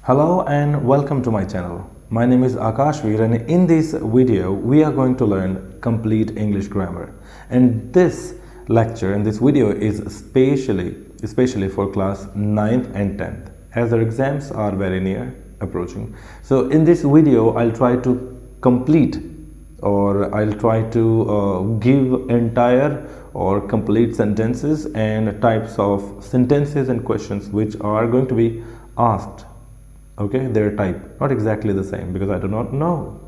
Hello and welcome to my channel. My name is Akash Veer and in this video we are going to learn complete English grammar. And this lecture and this video is especially for class 9th and 10th as their exams are very near approaching. So in this video I'll try to complete or I'll try to give entire or complete sentences and types of sentences and questions which are going to be asked. Okay, their type, not exactly the same because I do not know.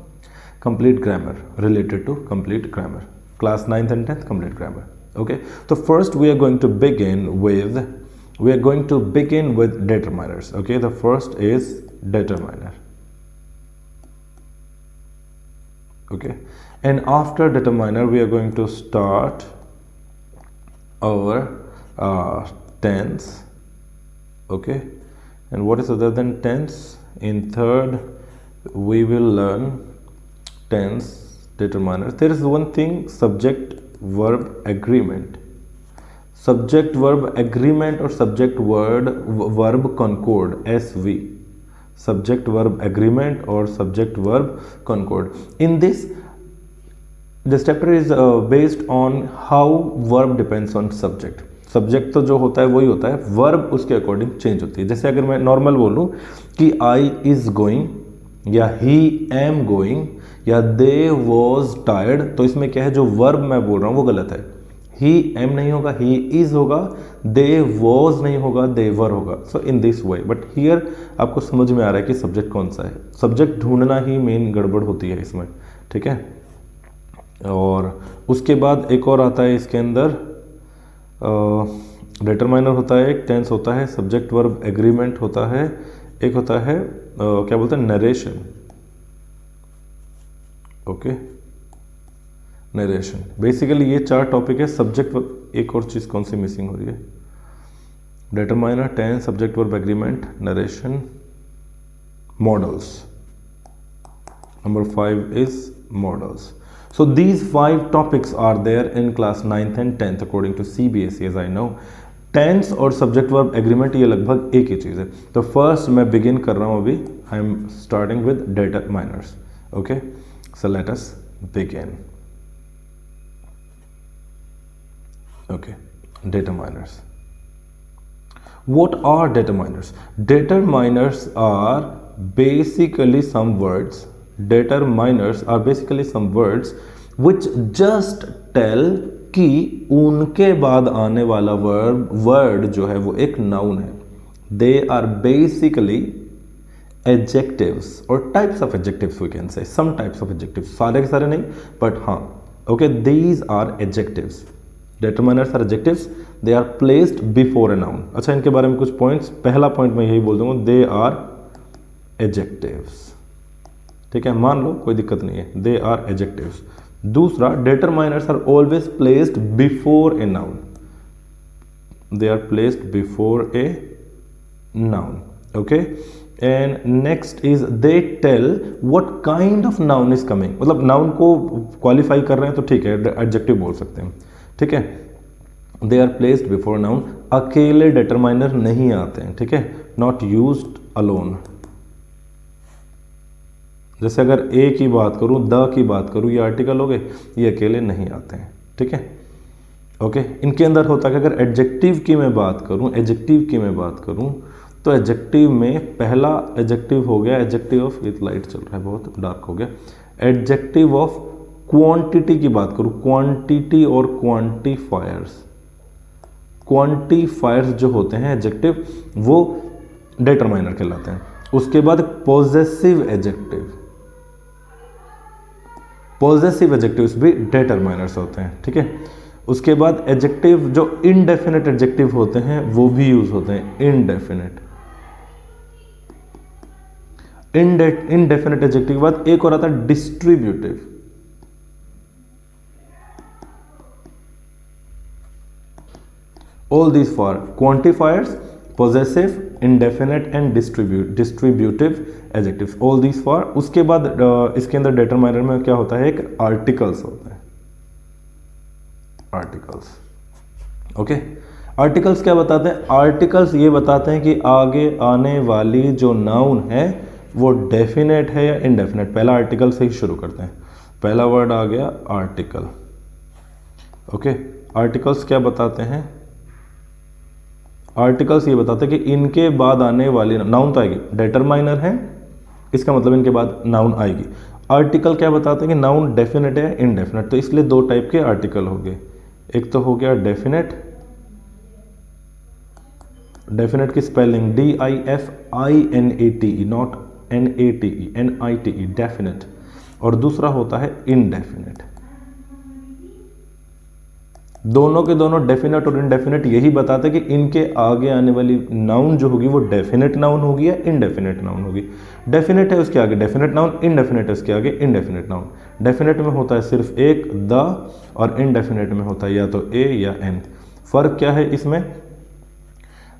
Complete grammar, related to complete grammar. Class 9th and 10th, complete grammar. Okay, so first we are going to begin with determiners. Okay, the first is determiner. Okay, and after determiner we are going to start our tense. Okay, and what is other than tense? In third we will learn tense determiner. There is one thing, subject verb agreement. Subject verb agreement or subject verb concord, SV. Subject verb agreement or subject verb concord. In this chapter is based on how verb depends on subject. Subject तो जो होता है वही होता है, verb उसके according change होती है. जैसे अगर मैं नॉर्मल बोलूं कि आई इज गोइंग या ही एम गोइंग या दे वॉज टायर्ड, तो इसमें क्या है, जो वर्ब मैं बोल रहा हूं वो गलत है. ही एम नहीं होगा, ही इज होगा, दे वॉज नहीं होगा, दे वर होगा. So in this way. But here आपको समझ में आ रहा है कि सब्जेक्ट कौन सा है. सब्जेक्ट ढूंढना ही मेन गड़बड़ होती है इसमें. ठीक है, और उसके बाद एक और आता है इसके अंदर, डिटरमाइनर होता है, एक टेंस होता है, सब्जेक्ट वर्ब एग्रीमेंट होता है, एक होता है क्या बोलते हैं, नरेशन. Okay, narration. बेसिकली ये चार टॉपिक है. सब्जेक्ट वर्ब, एक और चीज कौन सी मिसिंग हो रही है, determiner, tense, subject verb agreement, narration, modals. Number 5 is models. So these 5 topics are there in class 9th and 10th according to CBSE, as I know. Tense और subject verb agreement ये लगभग एक ही चीज़ है. तो first मैं begin कर रहा हूँ अभी. I am starting with determiners. Okay, so let us begin. Okay, determiners. What are determiners? Determiners are basically some words. Determiners are basically some words which just tell कि उनके बाद आने वाला वर्ड जो है वो एक नाउन है. They are basically adjectives or types of adjectives, we can say. Some types of adjectives, सारे के सारे नहीं, but हाँ. Okay, these are adjectives. Determiners are adjectives. They are placed before a noun. अच्छा, इनके बारे में कुछ पॉइंट्स. पहला पॉइंट मैं यही बोल दूंगा, they are adjectives. ठीक है, मान लो, कोई दिक्कत नहीं है. They are adjectives. दूसरा, determiners are always placed before a noun. They are placed before a noun. Okay, and next is they tell what kind of noun is coming. मतलब noun को क्वालिफाई कर रहे हैं तो ठीक है, एडजेक्टिव बोल सकते हैं. ठीक है, they are placed before noun. अकेले डिटरमाइनर नहीं आते हैं. ठीक है, नॉट यूज्ड अलोन. जैसे अगर ए की बात करूं, द की बात करूं, ये आर्टिकल हो गए, ये अकेले नहीं आते हैं. ठीक है, ओके. इनके अंदर होता है कि अगर एडजेक्टिव की मैं बात करूं, तो एडजेक्टिव में पहला एडजेक्टिव हो गया, एडजेक्टिव ऑफ, विथ लाइट चल रहा है, बहुत डार्क हो गया. एडजेक्टिव ऑफ क्वांटिटी की बात करूं, क्वांटिटी और क्वांटिफायर्स. क्वांटिफायर्स जो होते हैं एडजेक्टिव, वो डिटरमाइनर कहलाते हैं. उसके बाद पॉजेसिव एडजेक्टिव, पॉजेसिव एडजेक्टिव्स भी डिटरमाइनर्स होते हैं. ठीक है, उसके बाद एडजेक्टिव जो इनडेफिनेट एडजेक्टिव होते हैं वो भी यूज होते हैं. इनडेफिनेट एडजेक्टिव के बाद एक और आता है distributive. All these for quantifiers, possessive, indefinite and distributive adjectives. All these for. उसके बाद इसके अंदर determiner में क्या होता है, एक articles होता है. Articles. Okay. आर्टिकल्स क्या बताते हैं? आर्टिकल्स ये बताते हैं कि आगे आने वाली जो नाउन है वो डेफिनेट है या इनडेफिनेट। पहला आर्टिकल से ही शुरू करते हैं। पहला वर्ड आ गया आर्टिकल। ओके, आर्टिकल्स क्या बताते हैं? आर्टिकल्स ये बताते हैं कि इनके बाद आने वाली नाउन तो आएगी, डिटरमाइनर है, इसका मतलब इनके बाद नाउन आएगी। आर्टिकल क्या बताते हैं कि नाउन डेफिनेट है इनडेफिनेट। तो इसलिए दो टाइप के आर्टिकल हो गए, एक तो हो गया डेफिनेट, डेफिनेट की spelling DIFINATE, not NATE, NITE, definite. और दूसरा होता है इनडेफिनेट। दोनों के दोनों डेफिनेट और इनडेफिनेट यही बताते हैं कि इनके आगे आने वाली नाउन जो होगी वो डेफिनेट नाउन होगी या इनडेफिनेट नाउन होगी। डेफिनेट है उसके आगे डेफिनेट नाउन, इनडेफिनेट है उसके आगे इनडेफिनेट नाउन। डेफिनेट में होता है सिर्फ एक द, और इनडेफिनेट में होता है या तो ए या एन। फर्क क्या है इसमें?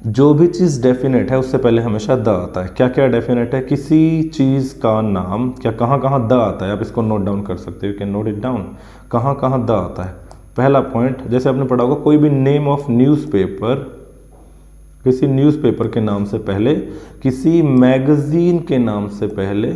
जो भी चीज़ डेफिनेट है उससे पहले हमेशा द आता है। क्या क्या डेफिनेट है? किसी चीज़ का नाम, क्या कहाँ कहाँ द आता है, आप इसको नोट डाउन कर सकते हो, you can note it down. कहाँ कहाँ द आता है? पहला पॉइंट, जैसे आपने पढ़ा होगा, कोई भी नेम ऑफ न्यूज़पेपर, किसी न्यूज़पेपर के नाम से पहले, किसी मैगजीन के नाम से पहले,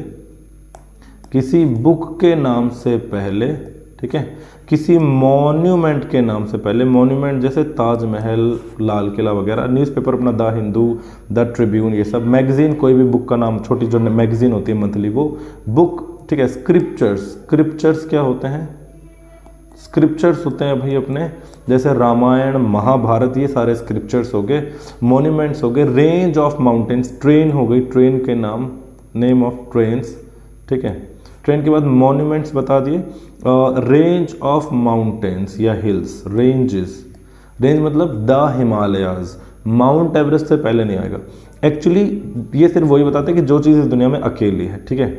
किसी बुक के नाम से पहले, ठीक है, किसी मॉन्यूमेंट के नाम से पहले। मॉन्यूमेंट जैसे ताजमहल, लाल किला वगैरह। न्यूज़पेपर अपना द हिंदू, द ट्रिब्यून, ये सब। मैगजीन कोई भी बुक का नाम, छोटी जो मैगजीन होती है मंथली, वो बुक, ठीक है। स्क्रिप्चर्स, स्क्रिप्चर्स क्या होते हैं? स्क्रिप्चर्स होते हैं भाई अपने, जैसे रामायण, महाभारत, ये सारे स्क्रिप्चर्स हो गए। मॉन्यूमेंट्स हो गए। रेंज ऑफ माउंटेन्स, ट्रेन हो गई, ट्रेन के नाम, नेम ऑफ ट्रेन्स, ठीक है। ट्रेन के बाद मॉन्यूमेंट्स बता दिए। रेंज ऑफ माउंटेन्स या हिल्स, रेंजेस। रेंज मतलब द हिमालयाज, माउंट एवरेस्ट से पहले नहीं आएगा। एक्चुअली ये सिर्फ वही बताते हैं कि जो चीज़ इस दुनिया में अकेली है, ठीक है।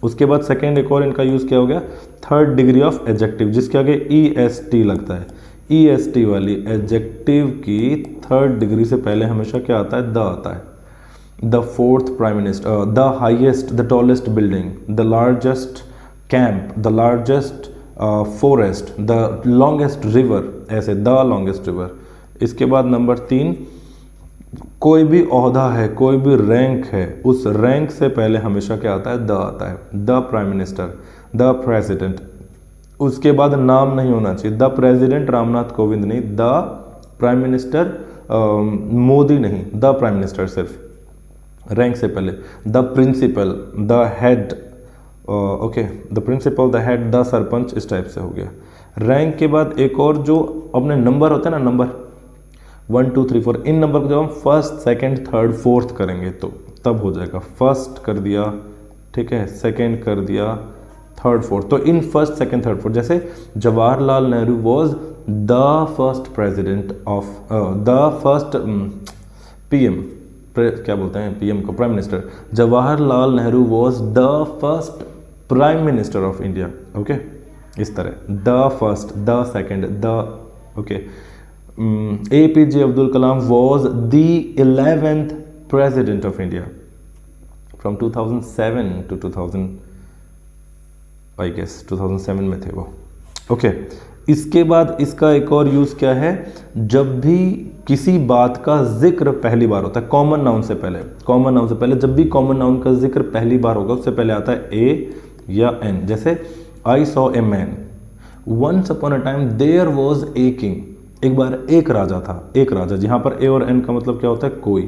उसके बाद सेकेंड एक और इनका यूज़ क्या हो गया? थर्ड डिग्री ऑफ एडजेक्टिव, जिसके आगे EST लगता है। EST वाली एडजेक्टिव की थर्ड डिग्री से पहले हमेशा क्या आता है? द आता है। The fourth prime minister, the highest, the tallest building, the largest camp, the largest forest, the longest river, ऐसे द लॉन्गेस्ट रिवर। इसके बाद नंबर 3, कोई भी ओहदा है, कोई भी रैंक है, उस रैंक से पहले हमेशा क्या आता है? द आता है। The prime minister, the president. उसके बाद नाम नहीं होना चाहिए। द प्रेसिडेंट रामनाथ कोविंद नहीं, द प्राइम मिनिस्टर मोदी नहीं, द प्राइम मिनिस्टर सिर्फ, रैंक से पहले। The principal, the head, okay, the principal, the head, the sarpanch, इस टाइप से हो गया। रैंक के बाद एक और जो अपने नंबर होते हैं ना, नंबर 1 2 3 4, इन नंबर को जब हम फर्स्ट, सेकंड, थर्ड, फोर्थ करेंगे तो तब हो जाएगा। फर्स्ट कर दिया, ठीक है, सेकंड कर दिया, थर्ड, फोर्थ। तो इन फर्स्ट, सेकंड, थर्ड, फोर्थ, जैसे Jawaharlal Nehru was the first president of, the first PM, क्या बोलते हैं PM को? Prime minister. Jawaharlal Nehru was the first prime minister of India. Okay, इस तरह the first, the second, the, okay. APJ Abdul Kalam was the 11th president of India from 2007 to 2000, I guess 2007 में थे वो। Okay, इसके बाद इसका एक और यूज़ क्या है? जब भी किसी बात का जिक्र पहली बार होता है, कॉमन नाउन से पहले, कॉमन नाउन से पहले, जब भी कॉमन नाउन का जिक्र पहली बार होगा उससे पहले आता है A या N। जैसे I saw a man, once upon a time there was a king, एक बार एक राजा था, एक राजा। जहाँ पर A और N का मतलब क्या होता है? कोई।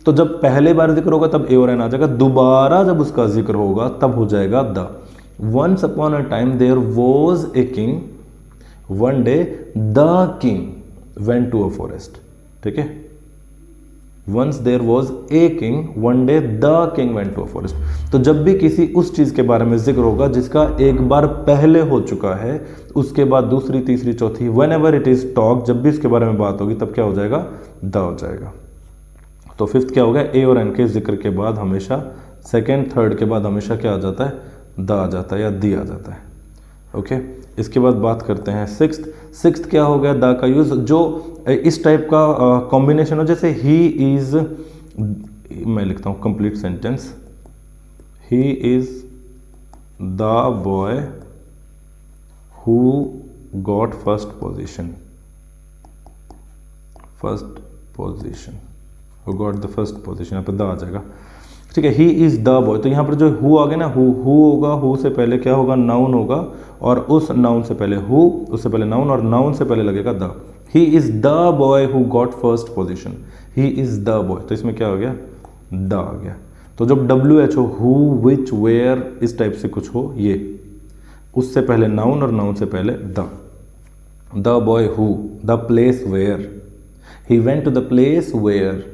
तो जब पहले बार जिक्र होगा तब A और N आ जाएगा, दोबारा जब उसका जिक्र होगा तब हो जाएगा the. Once upon a time there was a king, one day the king went to a forest, ठीक है। Once there was a king, one day the king went to a forest. तो जब भी किसी उस चीज़ के बारे में जिक्र होगा जिसका एक बार पहले हो चुका है, उसके बाद दूसरी, तीसरी, चौथी, when ever it is talk, जब भी इसके बारे में बात होगी तब क्या हो जाएगा? द हो जाएगा। तो फिफ्थ क्या हो गया? A और N के जिक्र के बाद हमेशा, सेकेंड, थर्ड के बाद हमेशा क्या आ जाता है? द आ जाता है या दी आ जाता है। ओके, इसके बाद बात करते हैं सिक्स्थ। सिक्स्थ क्या हो गया? द का यूज़ जो इस टाइप का कॉम्बिनेशन हो, जैसे ही इज़, मैं लिखता हूँ complete sentence, he is the boy who got first position, first position, who got the first position, यहाँ पे द आ जाएगा, ठीक है। ही इज़ द बॉय, तो यहाँ पर जो हु आ गया ना, हु होगा, हु से पहले क्या होगा, नाउन होगा, और उस नाउन से पहले हु, उससे पहले नाउन, और नाउन से पहले लगेगा the. He is the boy who got first position, he is the boy, तो इसमें क्या हो गया, द आ गया। तो जब WHO हु, विच, वेयर, इस टाइप से कुछ हो, ये उससे पहले नाउन और नाउन से पहले the boy who, the place where, he went to the place where,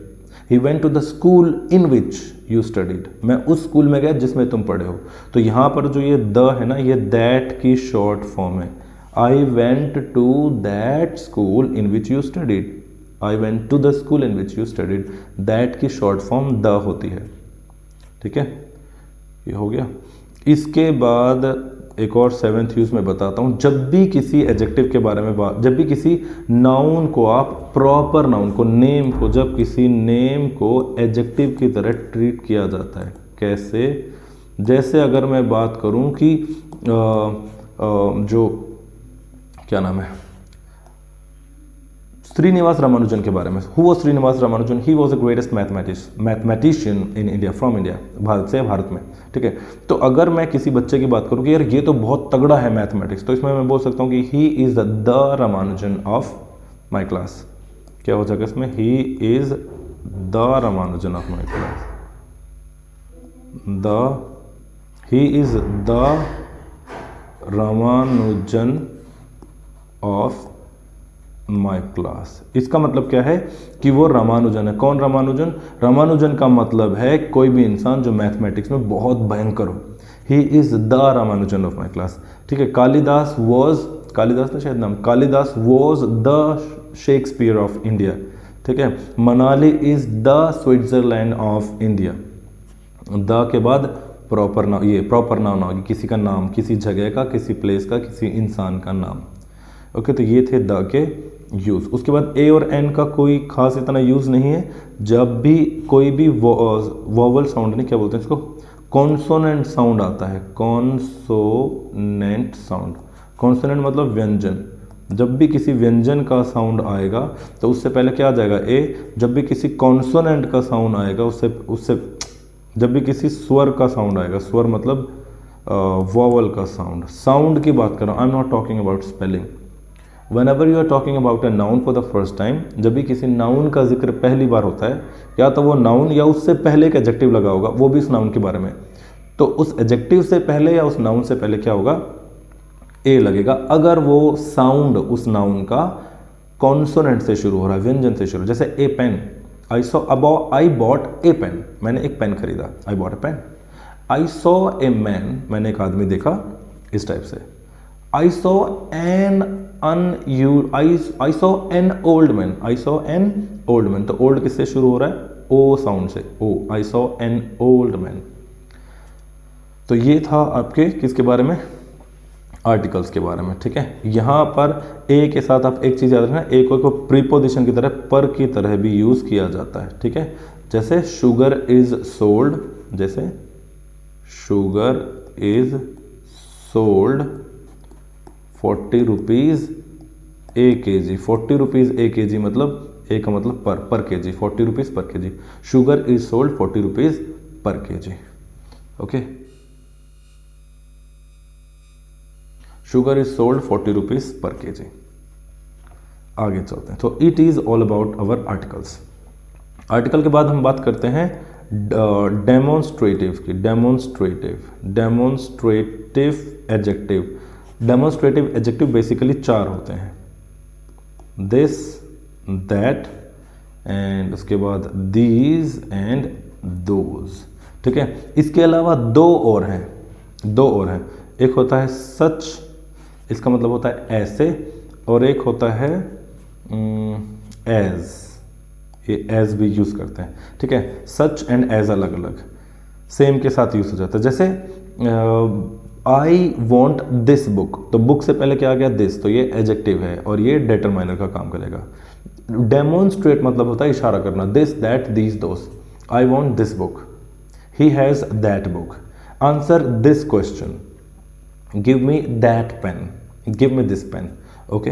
he went to the school in which you studied, मैं उस स्कूल में गया जिसमें तुम पढ़े हो। तो यहाँ पर जो ये द है ना, ये दैट की शॉर्ट फॉर्म है। I went to that school in which you studied, I went to the school in which you studied, that की शॉर्ट फॉर्म द होती है, ठीक है। ये हो गया। इसके बाद एक और 7th यूज में बताता हूँ, जब भी किसी एडजेक्टिव के बारे में बात, जब भी किसी नाउन को आप प्रॉपर नाउन को, नेम को, जब किसी नेम को एडजेक्टिव की तरह ट्रीट किया जाता है, कैसे, जैसे अगर मैं बात करूँ कि जो क्या नाम है, श्रीनिवास रामानुजन के बारे में, who was Srinivasa Ramanujan, he was the greatest mathematician in India, from India, Bharat से, भारत में, ठीक है। तो अगर मैं किसी बच्चे की बात करूं कि यार ये तो बहुत तगड़ा है मैथमेटिक्स, तो इसमें मैं बोल सकता हूं कि he is the Ramanujan of my class, क्या हो जाएगा इसमें, he is the Ramanujan of my class, he is the Ramanujan of my class. इसका मतलब क्या है कि वो रामानुजन है। कौन रामानुजन? रामानुजन का मतलब है कोई भी इंसान जो मैथमेटिक्स में बहुत भयंकर हो। He is the Ramanujan of my class, ठीक है। कालिदास वॉज, कालिदास ने शायद नाम, Kalidas was the Shakespeare of India, ठीक है। Manali is the Switzerland of India. The के बाद प्रॉपर नाउन, ये प्रॉपर नाउन होगी, किसी का नाम, किसी जगह का, किसी प्लेस का, किसी इंसान का नाम। ओके, तो ये थे द के यूज़। उसके बाद ए और एन का कोई खास इतना यूज़ नहीं है। जब भी कोई भी वोवल साउंड, नहीं क्या बोलते हैं इसको, कॉन्सोनेंट साउंड आता है, कॉन्सोनेंट साउंड, कॉन्सोनेंट मतलब व्यंजन। जब भी किसी व्यंजन का साउंड आएगा तो उससे पहले क्या आ जाएगा, ए। जब भी किसी कॉन्सोनेंट का साउंड आएगा उससे जब भी किसी स्वर का साउंड आएगा, स्वर मतलब वोवल का साउंड, साउंड की बात कर रहा हूँ, I am not talking about spelling. Whenever you are talking about a noun for the first time, जब भी किसी नाउन का जिक्र पहली बार होता है, या तो वो नाउन या उससे पहले एक एडजेक्टिव लगा होगा, वो भी उस नाउन के बारे में, तो उस एडजेक्टिव से पहले या उस नाउन से पहले क्या होगा, ए लगेगा। अगर वो साउंड उस नाउन का कॉन्सोनेंट से शुरू हो रहा है, व्यंजन से शुरू, जैसे a pen, I bought a pen, मैंने एक पेन खरीदा, I bought a pen. I saw a man, मैंने एक आदमी देखा, इस टाइप से। I saw an I saw an old man, I saw an old man, तो old किससे शुरू हो रहा है, ओ साउंड से, ओ, I saw an old man। तो ये था आपके किसके बारे में, आर्टिकल्स के बारे में, ठीक है। यहाँ पर ए के साथ आप एक चीज़ याद रखना, ए को प्रीपोजिशन की तरह, पर की तरह भी यूज़ किया जाता है, ठीक है। जैसे शुगर इज सोल्ड, जैसे शुगर इज सोल्ड 40 रुपीज़ ए के जी, 40 रुपीज़ ए के जी मतलब, ए का मतलब पर K ji, 40 rupees per K G. Sugar is sold 40 rupees per K G, okay. Sugar is sold 40 rupees per K G. आगे चलते हैं। तो it is all about our articles. Article के बाद हम बात करते हैं डेमोन्स्ट्रेटिव की, demonstrative adjective. Demonstrative adjective basically 4 होते हैं, दिस, दैट, एंड उसके बाद दीज एंड दोज, ठीक है। इसके अलावा दो और हैं, एक होता है सच, इसका मतलब होता है ऐसे, और एक होता है एज, ये एज भी यूज़ करते हैं, ठीक है। सच एंड एज अलग अलग, सेम के साथ यूज़ हो जाता है। जैसे आई वॉन्ट दिस बुक, तो बुक से पहले क्या आ गया, दिस, तो ये एडजेक्टिव है और ये डिटरमाइनर का काम करेगा। डेमोन्स्ट्रेट मतलब होता है इशारा करना, this, that, these, those. I want this book, he has that book. Answer this question, give me that pen, give me this pen, okay.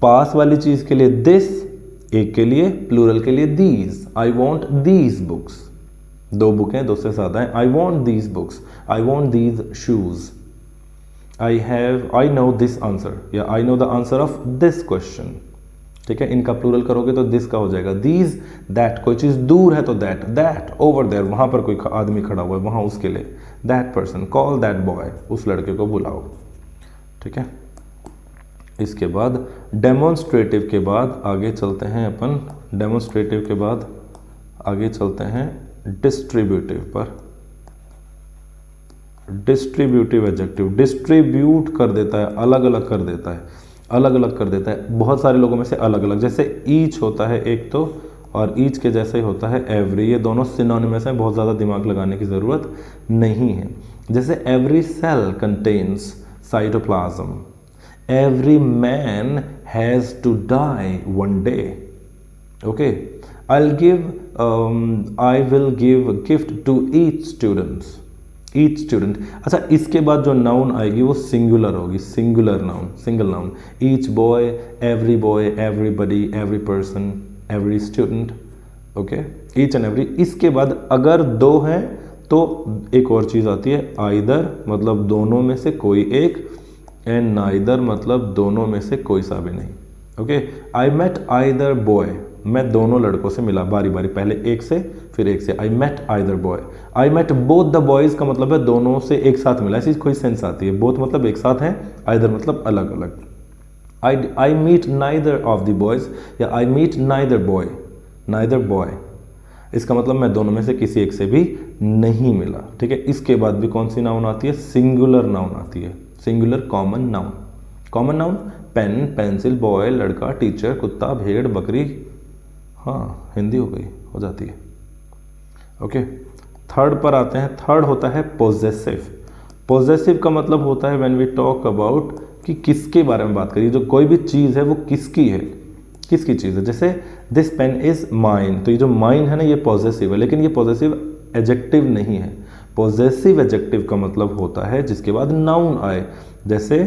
पास वाली चीज़ के लिए दिस, एक के लिए, प्लूरल के लिए these, I want these books, दो बुक हैं, दो से ज्यादा है, I want these books, I want these shoes, I know this answer, या I know the answer of this question. ठीक है, इनका प्लूरल करोगे तो दिस का हो जाएगा, दीज, दैट, कोई चीज दूर है तो दैट, दैट ओवर देयर, वहां पर कोई आदमी खड़ा हुआ है वहां उसके लिए, that person, call that boy, उस लड़के को बुलाओ। ठीक है, इसके बाद डेमोन्स्ट्रेटिव के बाद आगे चलते हैं अपन, डेमोन्स्ट्रेटिव के बाद आगे चलते हैं डिस्ट्रीब्यूटिव पर। डिस्ट्रीब्यूटिव एडजेक्टिव, डिस्ट्रीब्यूट कर देता है, अलग अलग कर देता है, अलग अलग कर देता है, बहुत सारे लोगों में से अलग अलग, जैसे ईच होता है एक तो, और ईच के जैसे ही होता है एवरी, ये दोनों सिनोनिमस हैं, बहुत ज़्यादा दिमाग लगाने की ज़रूरत नहीं है। जैसे every cell contains cytoplasm, every man has to die one day. Okay, I will give gift to each students, each student. अच्छा, इसके बाद जो नाउन आएगी वो सिंगुलर होगी, singular noun, single noun, each boy, everybody, every person, every student. Okay, each and every. इसके बाद अगर दो हैं तो एक और चीज़ आती है, आइदर मतलब दोनों में से कोई एक, एंड नाइदर मतलब दोनों में से कोई सा भी नहीं। Okay, I met either boy, मैं दोनों लड़कों से मिला बारी बारी, पहले एक से फिर एक से, I met either boy. I met both the boys का मतलब है दोनों से एक साथ मिला, ऐसी कोई सेंस आती है, बोथ मतलब एक साथ है, आइदर मतलब अलग अलग। I meet neither of the boys, या I meet neither boy, neither boy, इसका मतलब मैं दोनों में से किसी एक से भी नहीं मिला। ठीक है, इसके बाद भी कौन सी नाउन आती है, सिंगुलर नाउन आती है, singular common noun. Common noun, pen, pencil, boy, लड़का, टीचर, कुत्ता, भेड़, बकरी, हाँ हिंदी हो गई, हो जाती है। ओके, थर्ड पर आते हैं, थर्ड होता है पोजेसिव। पोजेसिव का मतलब होता है व्हेन वी टॉक अबाउट कि किसके बारे में बात करिए, जो कोई भी चीज़ है वो किसकी है, किसकी चीज़ है। जैसे दिस पेन इज माइन, तो ये जो माइन है ना ये पॉजेसिव है, लेकिन ये पॉजेसिव एडजेक्टिव नहीं है। पॉजेसिव एडजेक्टिव का मतलब होता है जिसके बाद नाउन आए, जैसे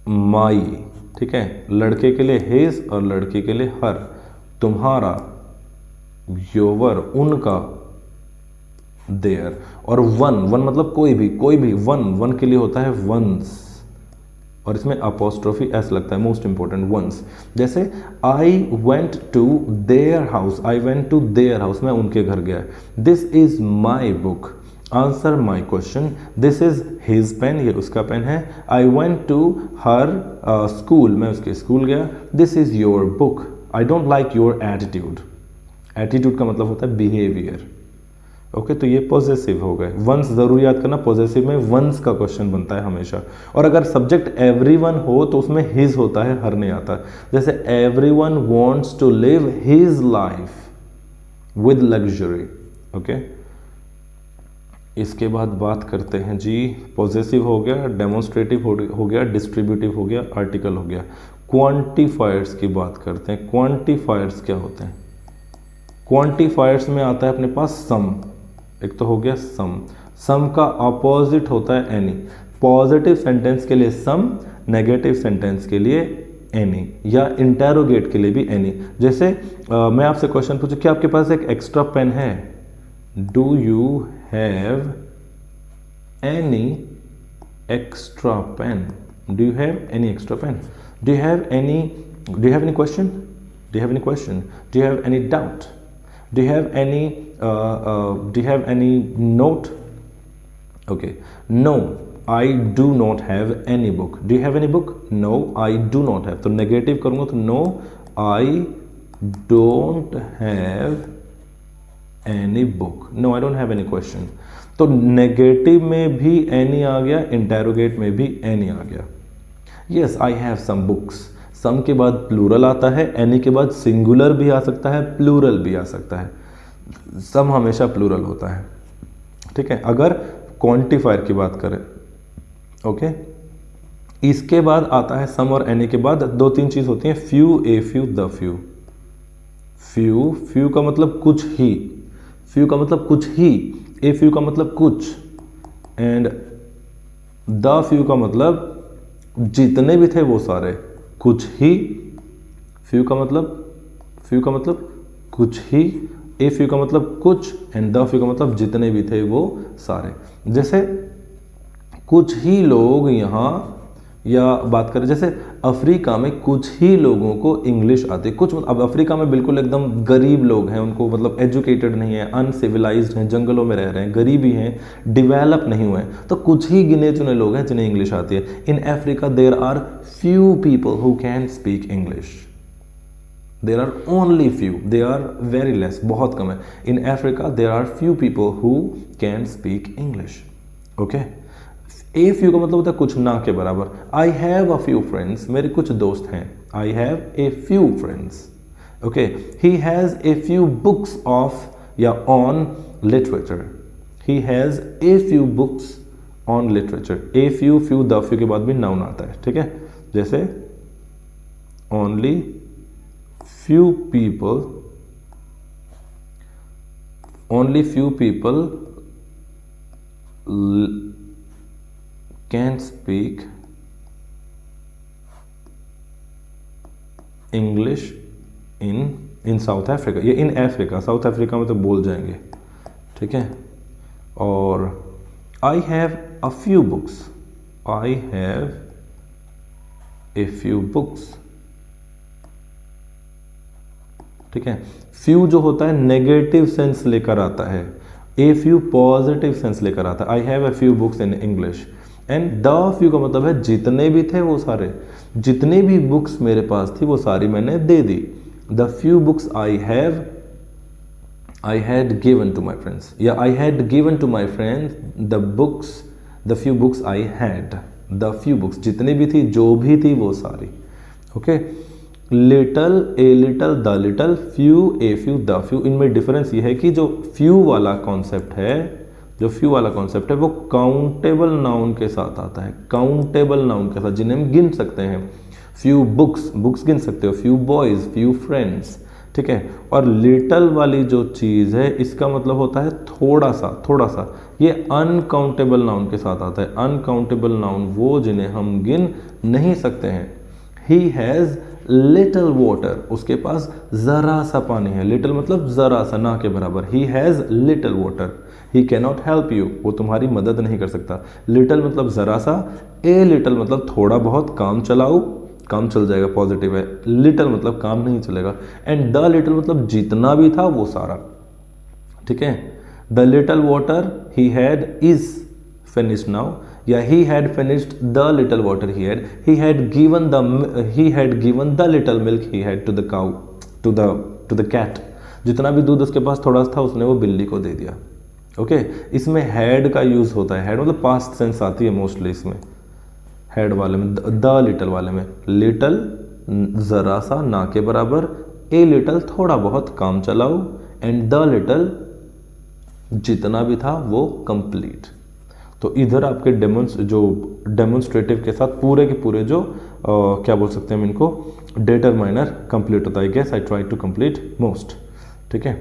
माई, ठीक है, लड़के के लिए हिज और लड़की के लिए हर, तुम्हारा, योवर, उनका, देयर, और वन, वन मतलब कोई भी, वन, वन के लिए होता है वंस, और इसमें अपोस्ट्रोफी एस लगता है, मोस्ट इंपॉर्टेंट, वंस। जैसे I went to their house, I went to their house, मैं उनके घर गया। This is my book, answer my question. This is his pen, ये उसका पेन है। I went to her school, मैं उसके स्कूल गया। This is your book, I don't like your attitude. Attitude का मतलब होता है बिहेवियर। ओके, तो ये पॉजेसिव हो गए। वंस जरूर याद करना, पॉजेसिव में वंस का क्वेश्चन बनता है हमेशा। और अगर सब्जेक्ट एवरीवन हो तो उसमें हिज होता है, हर नहीं आता। जैसे everyone wants to live his life with luxury. Okay, इसके बाद बात करते हैं जी, पॉजेसिव हो गया, डेमोन्स्ट्रेटिव हो गया, डिस्ट्रीब्यूटिव हो गया, आर्टिकल हो गया। क्वांटिफायर्स की बात करते हैं। क्वांटिफायर्स क्या होते हैं? क्वांटिफायर्स में आता है अपने पास सम, एक तो हो गया सम। सम का अपोजिट होता है एनी। पॉजिटिव सेंटेंस के लिए सम, नेगेटिव सेंटेंस के लिए एनी, या इंटेरोगेट के लिए भी एनी। जैसे मैं आपसे क्वेश्चन पूछूं, क्या आपके पास एक एक्स्ट्रा पेन है? Do you have any extra pen? Do you have any extra pen? Do you have any question? Do you have any question? Do you have any doubt? Do you have any note? Okay, no, I do not have any book. Do you have any book? No, I do not have. तो negative करूंगा तो no, I don't have any book. No, I don't have any question. तो negative में भी any आ गया, interrogate में भी any आ गया। Yes, I have some books. सम के बाद प्लूरल आता है, एनी के बाद सिंगुलर भी आ सकता है, प्लूरल भी आ सकता है। सम हमेशा प्लूरल होता है, ठीक है। अगर क्वांटिफायर की बात करें, ओके, इसके बाद आता है सम और एनी के बाद दो तीन चीज होती हैं, few, a few, the few. Few, few का मतलब कुछ ही, फ्यू का मतलब कुछ ही, ए फ्यू का मतलब कुछ, एंड द फ्यू का मतलब जितने भी थे वो सारे। कुछ ही, फ्यू का मतलब फ्यू का मतलब कुछ ही, ए फ्यू का मतलब कुछ, एंड द फ्यू का मतलब जितने भी थे वो सारे। जैसे कुछ ही लोग यहाँ, या बात करें जैसे अफ्रीका में कुछ ही लोगों को इंग्लिश आती है। कुछ, अब अफ्रीका में बिल्कुल एकदम गरीब लोग हैं, उनको मतलब एजुकेटेड नहीं है, अनसिविलाइज्ड हैं, जंगलों में रह रहे हैं, गरीबी हैं, डेवलप नहीं हुए हैं, तो कुछ ही गिने चुने लोग हैं जिन्हें इंग्लिश आती है। In Africa there are few people who can speak English, there are only few, they are very less, बहुत कम है। In Africa there are few people who can speak English. Okay, a few का मतलब होता है कुछ ना के बराबर। I have a few friends, मेरे कुछ दोस्त हैं। I have a few friends. Okay, he has a few books of या on literature, he has a few books on literature. A few, few, the few के बाद भी noun आता है, ठीक है। जैसे only few people, only few people can speak English in South Africa। ये in Africa, साउथ अफ्रीका में तो बोल जाएंगे, ठीक है। और I have a few books, I have a few books, ठीक है। फ्यू जो होता है नेगेटिव सेंस लेकर आता है, ए फ्यू पॉजिटिव सेंस लेकर आता है। आई have a few books in English, and the few का मतलब है जितने भी थे वो सारे, जितनी भी बुक्स मेरे पास थी वो सारी मैंने दे दी। The few books I have, I had given to my friends, या I had given to my friends the books, the few books I had, the few books जितनी भी थी, जो भी थी वो सारी। Okay, little, a little, the little, few, a few, the few. इनमें डिफरेंस ये है कि जो फ्यू वाला कॉन्सेप्ट है, जो फ्यू वाला कॉन्सेप्ट है वो काउंटेबल नाउन के साथ आता है, काउंटेबल नाउन के साथ, जिन्हें हम गिन सकते हैं। फ्यू बुक्स, बुक्स गिन सकते हो, फ्यू बॉयज, फ्यू फ्रेंड्स, ठीक है। और लिटल वाली जो चीज़ है इसका मतलब होता है थोड़ा सा, थोड़ा सा। ये अनकाउंटेबल नाउन के साथ आता है। अनकाउंटेबल नाउन वो जिन्हें हम गिन नहीं सकते हैं। ही हैज़ लिटल वाटर, उसके पास ज़रा सा पानी है। लिटल मतलब ज़रा सा, ना के बराबर। He has little water, he can not help you, वो तुम्हारी मदद नहीं कर सकता। लिटल मतलब ज़रा सा, ए लिटल मतलब थोड़ा बहुत, काम चलाओ, काम चल जाएगा, पॉजिटिव है। लिटल मतलब काम नहीं चलेगा। एंड द लिटल मतलब जितना भी था वो सारा, ठीक है। The little water he had is finished now, या he had finished the little water he had given the little milk he had to the cow, to the cat। जितना भी दूध उसके पास थोड़ा था उसने वो बिल्ली को दे दिया। ओके, इसमें had का यूज होता है। had मतलब पास्ट सेंस आती है मोस्टली इसमें, had वाले में, द लिटल वाले में। लिटल जरा सा, ना के बराबर, ए लिटल थोड़ा बहुत, काम चलाओ, एंड द लिटल जितना भी था वो कंप्लीट। तो इधर आपके डेमोन्स्ट्रेटिव के साथ पूरे के पूरे जो क्या बोल सकते हैं हम इनको, डिटरमाइनर कंप्लीट होता है। Guess I try to complete most, ठीक है।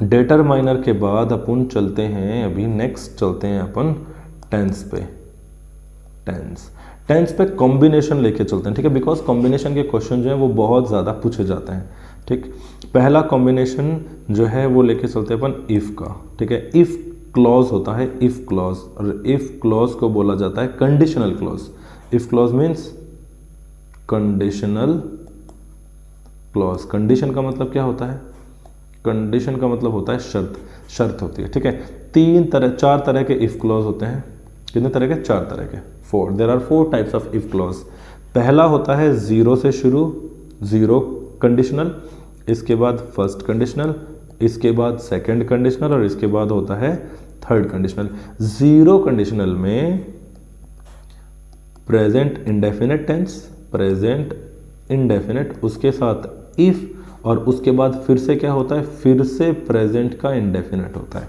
डिटरमाइनर के बाद अपन चलते हैं, अभी नेक्स्ट चलते हैं अपन टेंस पे। टेंस पे कॉम्बिनेशन लेके चलते हैं, ठीक है, बिकॉज कॉम्बिनेशन के क्वेश्चन जो है वो बहुत ज़्यादा पूछे जाते हैं, ठीक। पहला कॉम्बिनेशन जो है वो लेके चलते हैं अपन इफ़ का, ठीक है। इफ़ क्लॉज होता है, इफ़ क्लॉज, और इफ़ क्लॉज को बोला जाता है conditional clause. If clause means conditional clause. Condition का मतलब क्या होता है? कंडीशन का मतलब होता है शर्त, शर्त होती है, ठीक है। चार तरह के इफ़ क्लॉज होते हैं। कितने तरह के? 4 तरह के, 4। There are 4 types of if clause. पहला होता है 0 से शुरू, 0 कंडीशनल, इसके बाद फर्स्ट कंडीशनल, इसके बाद सेकंड कंडीशनल, और इसके बाद होता है थर्ड कंडीशनल। 0 कंडीशनल में present indefinite tense, present indefinite, उसके साथ इफ, और उसके बाद फिर से क्या होता है? फिर से प्रेजेंट का इंडेफिनिट होता है।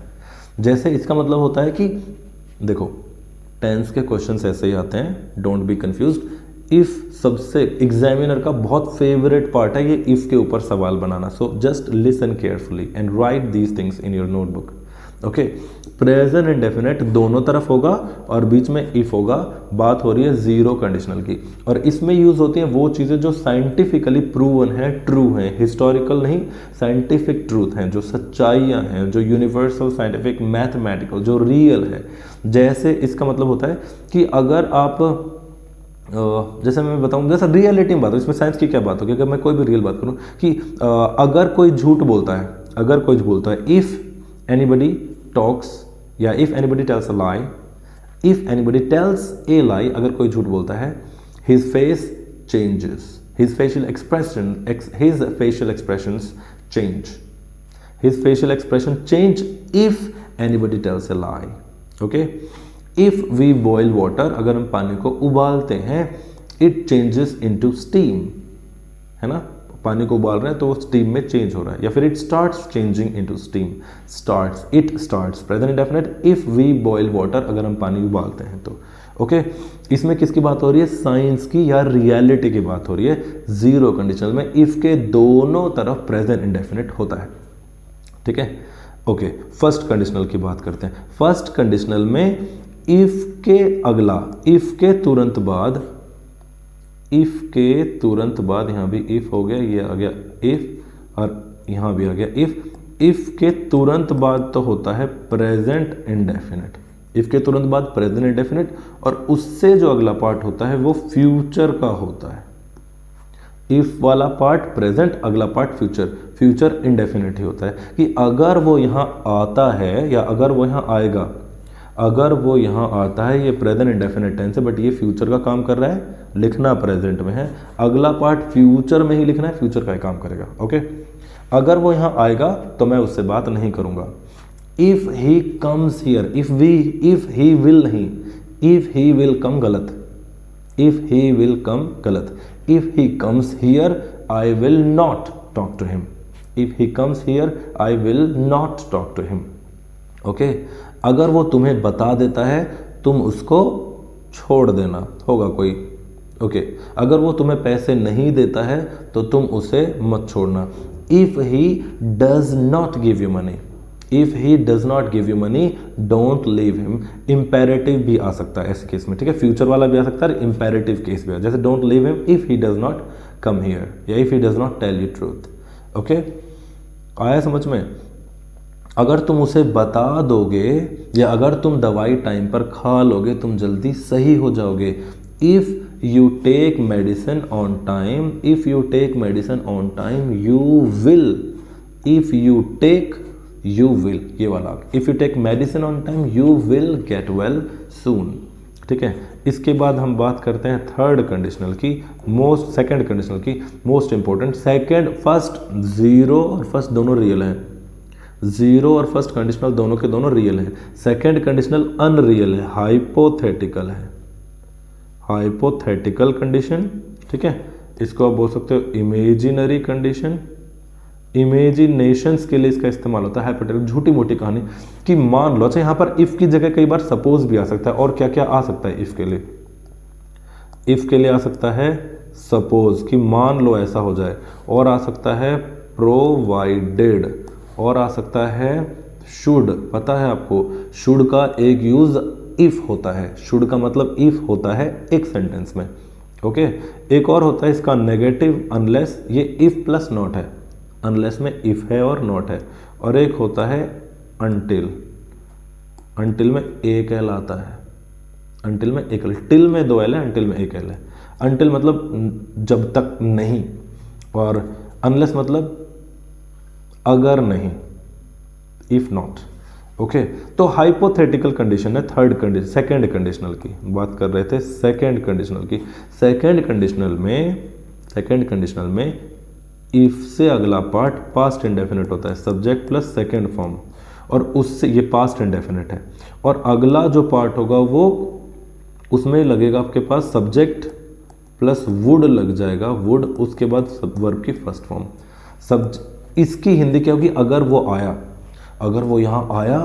जैसे इसका मतलब होता है कि देखो टेंस के क्वेश्चंस ऐसे ही आते हैं, डोंट बी कंफ्यूज्ड। इफ सबसे एग्जामिनर का बहुत फेवरेट पार्ट है ये इफ के ऊपर सवाल बनाना। So just listen carefully and write these things in your notebook. Okay, present indefinite दोनों तरफ होगा और बीच में इफ होगा। बात हो रही है जीरो कंडीशनल की, और इसमें यूज होती हैं वो चीज़ें जो साइंटिफिकली प्रूवन है, ट्रू हैं, हिस्टोरिकल नहीं, साइंटिफिक ट्रूथ हैं, जो सच्चाइयाँ हैं, जो यूनिवर्सल साइंटिफिक मैथमेटिकल, जो रियल है। जैसे इसका मतलब होता है कि अगर आप जैसे मैं बताऊं, जैसे रियलिटी में बात हो, इसमें साइंस की क्या बात होगी, अगर मैं कोई भी रियल बात करूं कि अगर कोई झूठ बोलता है, अगर कोई बोलता है, इफ एनीबडी टॉक्स या if anybody tells a lie, if anybody tells a lie, अगर कोई झूठ बोलता है, his face changes, his facial expressions change, his facial expression change if anybody tells a lie. Okay, if we boil water, अगर हम पानी को उबालते हैं, इट चेंजेस इनटू स्टीम, है ना, पानी को उबाल रहे हैं तो स्टीम में चेंज हो रहा है, या फिर it starts changing into steam, starts, it starts, present indefinite, if we boil water, अगर हम पानी उबालते हैं तो। ओके, इसमें किसकी बात हो रही है, साइंस की या रियलिटी की बात हो रही है। जीरो कंडीशनल में इफ के दोनों तरफ प्रेजेंट इंडेफिनिट होता है, ठीक है। ओके, फर्स्ट कंडीशनल की बात करते हैं। फर्स्ट कंडीशनल में इफ के अगला, इफ के तुरंत बाद, इफ के तुरंत बाद, यहां भी इफ हो गया, ये आ गया इफ, और यहां भी आ गया इफ। इफ के तुरंत बाद तो होता है प्रेजेंट इंडेफिनिट, इफ के तुरंत बाद प्रेजेंट इंडेफिनिट, और उससे जो अगला पार्ट होता है वो फ्यूचर का होता है। इफ वाला पार्ट प्रेजेंट, अगला पार्ट फ्यूचर, फ्यूचर इंडेफिनिट ही होता है कि अगर वो यहाँ आता है या अगर वो यहाँ आएगा, अगर वो यहाँ आता है, ये प्रेजेंट इंडेफिनिट टेंस है, बट ये फ्यूचर का काम कर रहा है, लिखना प्रेजेंट में है, अगला पार्ट फ्यूचर में ही लिखना है, फ्यूचर का ही काम करेगा। ओके, अगर वो यहाँ आएगा तो मैं उससे बात नहीं करूँगा। If he comes here, if he will नहीं, इफ ही विल कम गलत, इफ ही विल कम गलत, if he comes here I will not talk to him, if he comes here I will not talk to him. Okay, अगर वो तुम्हें बता देता है, तुम उसको छोड़ देना, होगा कोई। ओके, अगर वो तुम्हें पैसे नहीं देता है तो तुम उसे मत छोड़ना। If he does not give you money, if he does not give you money don't leave him. Imperative भी आ सकता है ऐसे केस में, ठीक है, फ्यूचर वाला भी आ सकता है, इंपेरेटिव केस भी आ, जैसे don't leave him if he does not come here, या if he does not tell you truth. Okay, आया समझ में। अगर तुम उसे बता दोगे या अगर तुम दवाई टाइम पर खा लोगे, तुम जल्दी सही हो जाओगे। If you take medicine on time, if you take medicine on time you will, if you take you will, ये वाला, if you take medicine on time you will get well soon, ठीक है। इसके बाद हम बात करते हैं थर्ड कंडीशनल की, सेकंड कंडीशनल की, most important. Second, first zero और फर्स्ट दोनों रियल हैं, जीरो और फर्स्ट कंडीशनल दोनों के दोनों रियल हैं। सेकंड कंडीशनल अनरियल है, हाइपोथेटिकल है, हाइपोथेटिकल कंडीशन, ठीक है। इसको आप बोल सकते हो इमेजिनरी कंडीशन, इमेजिनेशंस के लिए इसका इस्तेमाल होता है हाइपोथेटिकल, झूठी मोटी कहानी कि मान लो। अच्छा, यहाँ पर इफ की जगह कई बार सपोज भी आ सकता है, और क्या क्या आ सकता है इफ के लिए, इफ के लिए आ सकता है सपोज कि मान लो ऐसा हो जाए, और आ सकता है प्रोवाइडेड, और आ सकता है शुड। पता है आपको, शुड का एक यूज इफ होता है, शुड का मतलब इफ होता है एक सेंटेंस में। ओके, एक और होता है इसका नेगेटिव अनलेस, ये इफ प्लस नॉट है, अनलेस में इफ है और नॉट है। और एक होता है अनटिल, अनटिल में एक एल आता है, अनटिल में एक एल, टिल में दो एल है, अनटिल में एक एल है। अनटिल मतलब जब तक नहीं, और अनलेस मतलब अगर नहीं, इफ नॉट। ओके, तो हाइपोथेटिकल कंडीशन है थर्ड कंडीशन, सेकंड कंडीशनल की बात कर रहे थे, सेकंड कंडीशनल की। सेकंड कंडीशनल में इफ से अगला पार्ट पास्ट इंडेफिनिट होता है, सब्जेक्ट प्लस सेकंड फॉर्म, और उससे ये पास्ट इंडेफिनिट है, और अगला जो पार्ट होगा वो उसमें लगेगा आपके पास सब्जेक्ट प्लस वुड लग जाएगा, वुड, उसके बाद वर्ब की फर्स्ट फॉर्म। इसकी हिंदी क्या होगी, अगर वो आया, अगर वो यहाँ आया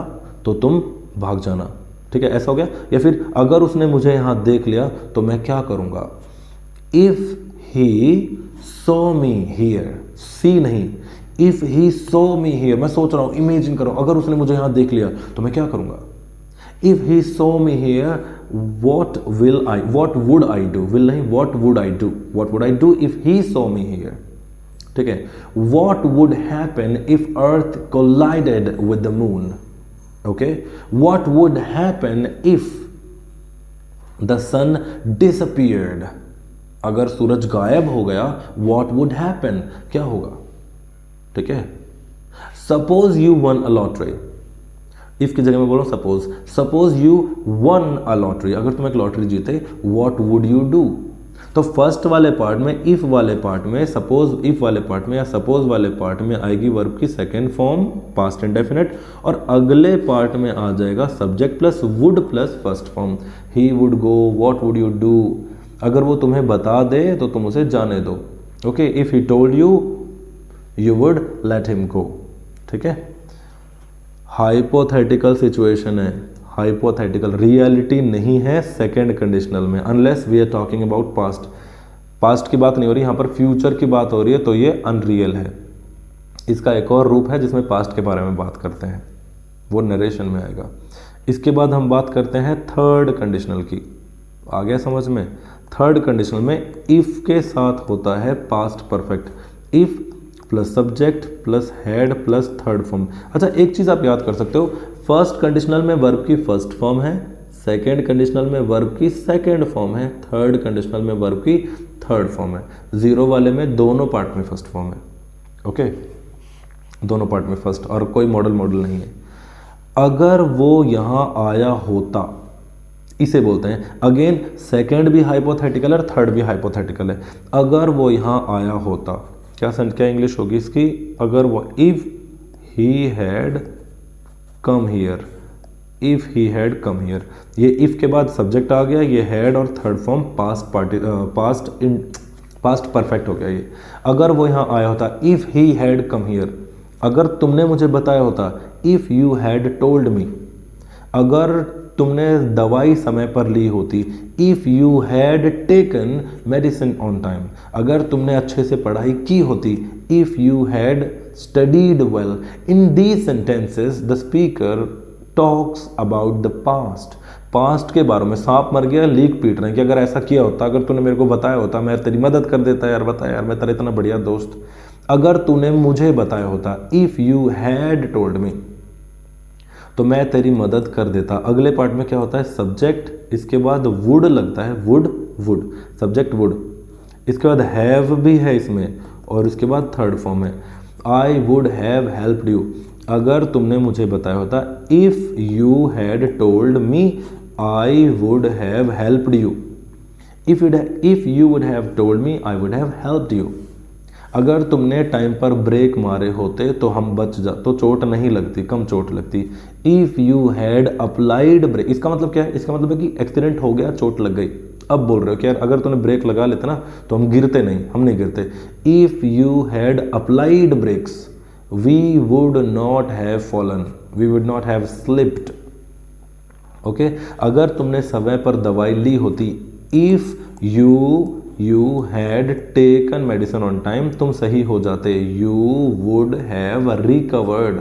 तो तुम भाग जाना, ठीक है, ऐसा हो गया। या फिर अगर उसने मुझे यहाँ देख लिया तो मैं क्या करूँगा, if he saw me here, see नहीं, if he saw me here, मैं सोच रहा हूं, इमेजिन करो, अगर उसने मुझे यहां देख लिया तो मैं क्या करूंगा? If he saw me here what would I do, will नहीं, what would I do if he saw me here, ठीक है। What would happen if earth collided with the moon, okay. What would happen if the sun disappeared, अगर सूरज गायब हो गया, what would happen, क्या होगा, ठीक है। Suppose you one a lottery, if की जगह में बोलो suppose you one a lottery, अगर तुम एक लॉटरी जीते, व्हाट वुड यू डू? तो फर्स्ट वाले पार्ट में, इफ वाले पार्ट में, सपोज इफ वाले पार्ट में या सपोज वाले पार्ट में आएगी वर्ब की सेकेंड फॉर्म पास्ट इंडेफिनिट, और अगले पार्ट में आ जाएगा subject plus would plus first form, he would go, what would you do. अगर वो तुम्हें बता दे तो तुम उसे जाने दो, okay. If he told you, you would let him go, ठीक है। हाइपोथेटिकल सिचुएशन है, हाइपोथेटिकल, रियलिटी नहीं है सेकंड कंडीशनल में, unless we are talking about past की बात नहीं हो रही, यहां पर फ्यूचर की बात हो रही है, तो ये अनरियल है। इसका एक और रूप है जिसमें पास्ट के बारे में बात करते हैं, वो नरेशन में आएगा। इसके बाद हम बात करते हैं थर्ड कंडीशनल की, आ गया समझ में? थर्ड कंडीशनल में इफ के साथ होता है past perfect, if plus subject plus head plus third form. अच्छा, एक चीज आप याद कर सकते हो, फर्स्ट कंडीशनल में वर्ब की फर्स्ट फॉर्म है, सेकेंड कंडीशनल में वर्ब की सेकेंड फॉर्म है, थर्ड कंडीशनल में वर्ब की थर्ड फॉर्म है, जीरो वाले में दोनों पार्ट में फर्स्ट फॉर्म है, ओके, दोनों पार्ट में फर्स्ट, और कोई मॉडल नहीं है। अगर वो यहां आया होता, इसे बोलते हैं, अगेन सेकेंड भी हाइपोथेटिकल है, थर्ड भी हाइपोथेटिकल है। अगर वो यहां आया होता, क्या इंग्लिश होगी इसकी? अगर वो, if he had come here, if he had come here, ये इफ के बाद सब्जेक्ट आ गया, ये हैड और थर्ड फॉर्म पास्ट परफेक्ट हो गया ये। अगर वो यहां आया होता, if he had come here, अगर तुमने मुझे बताया होता, if you had told me, अगर तुमने दवाई समय पर ली होती, if you had taken medicine on time, अगर तुमने अच्छे से पढ़ाई की होती, if you had studied well. In these sentences the speaker talks about the past के बारे में। सांप मर गया, लीक पीट रहे हैं, कि अगर ऐसा किया होता, अगर तूने मेरे को बताया होता, मैं तेरी मदद कर देता यार, बता यार, मैं तेरा इतना बढ़िया दोस्त, अगर तूने मुझे बताया होता, if you had told me, तो मैं तेरी मदद कर देता। अगले पार्ट में क्या होता है? सब्जेक्ट, इसके बाद वुड लगता है, वुड सब्जेक्ट वुड, इसके बाद हैव भी है इसमें, और इसके बाद थर्ड फॉर्म है, I would have helped you, अगर तुमने मुझे बताया होता, if you had told me I would have helped you, if you would have told me I would have helped you, अगर तुमने टाइम पर ब्रेक मारे होते तो हम बच जा, तो चोट नहीं लगती, कम चोट लगती। If you had applied brake, इसका मतलब क्या है? इसका मतलब है कि एक्सीडेंट हो गया, चोट लग गई। अब बोल रहे हो कि यार अगर तूने ब्रेक लगा लेते ना तो हम गिरते नहीं, हम नहीं गिरते। If you had applied brakes we would not have fallen, we would not have slipped, okay. अगर तुमने समय पर दवाई ली होती, if you had taken medicine on time, तुम सही हो जाते, you would have recovered,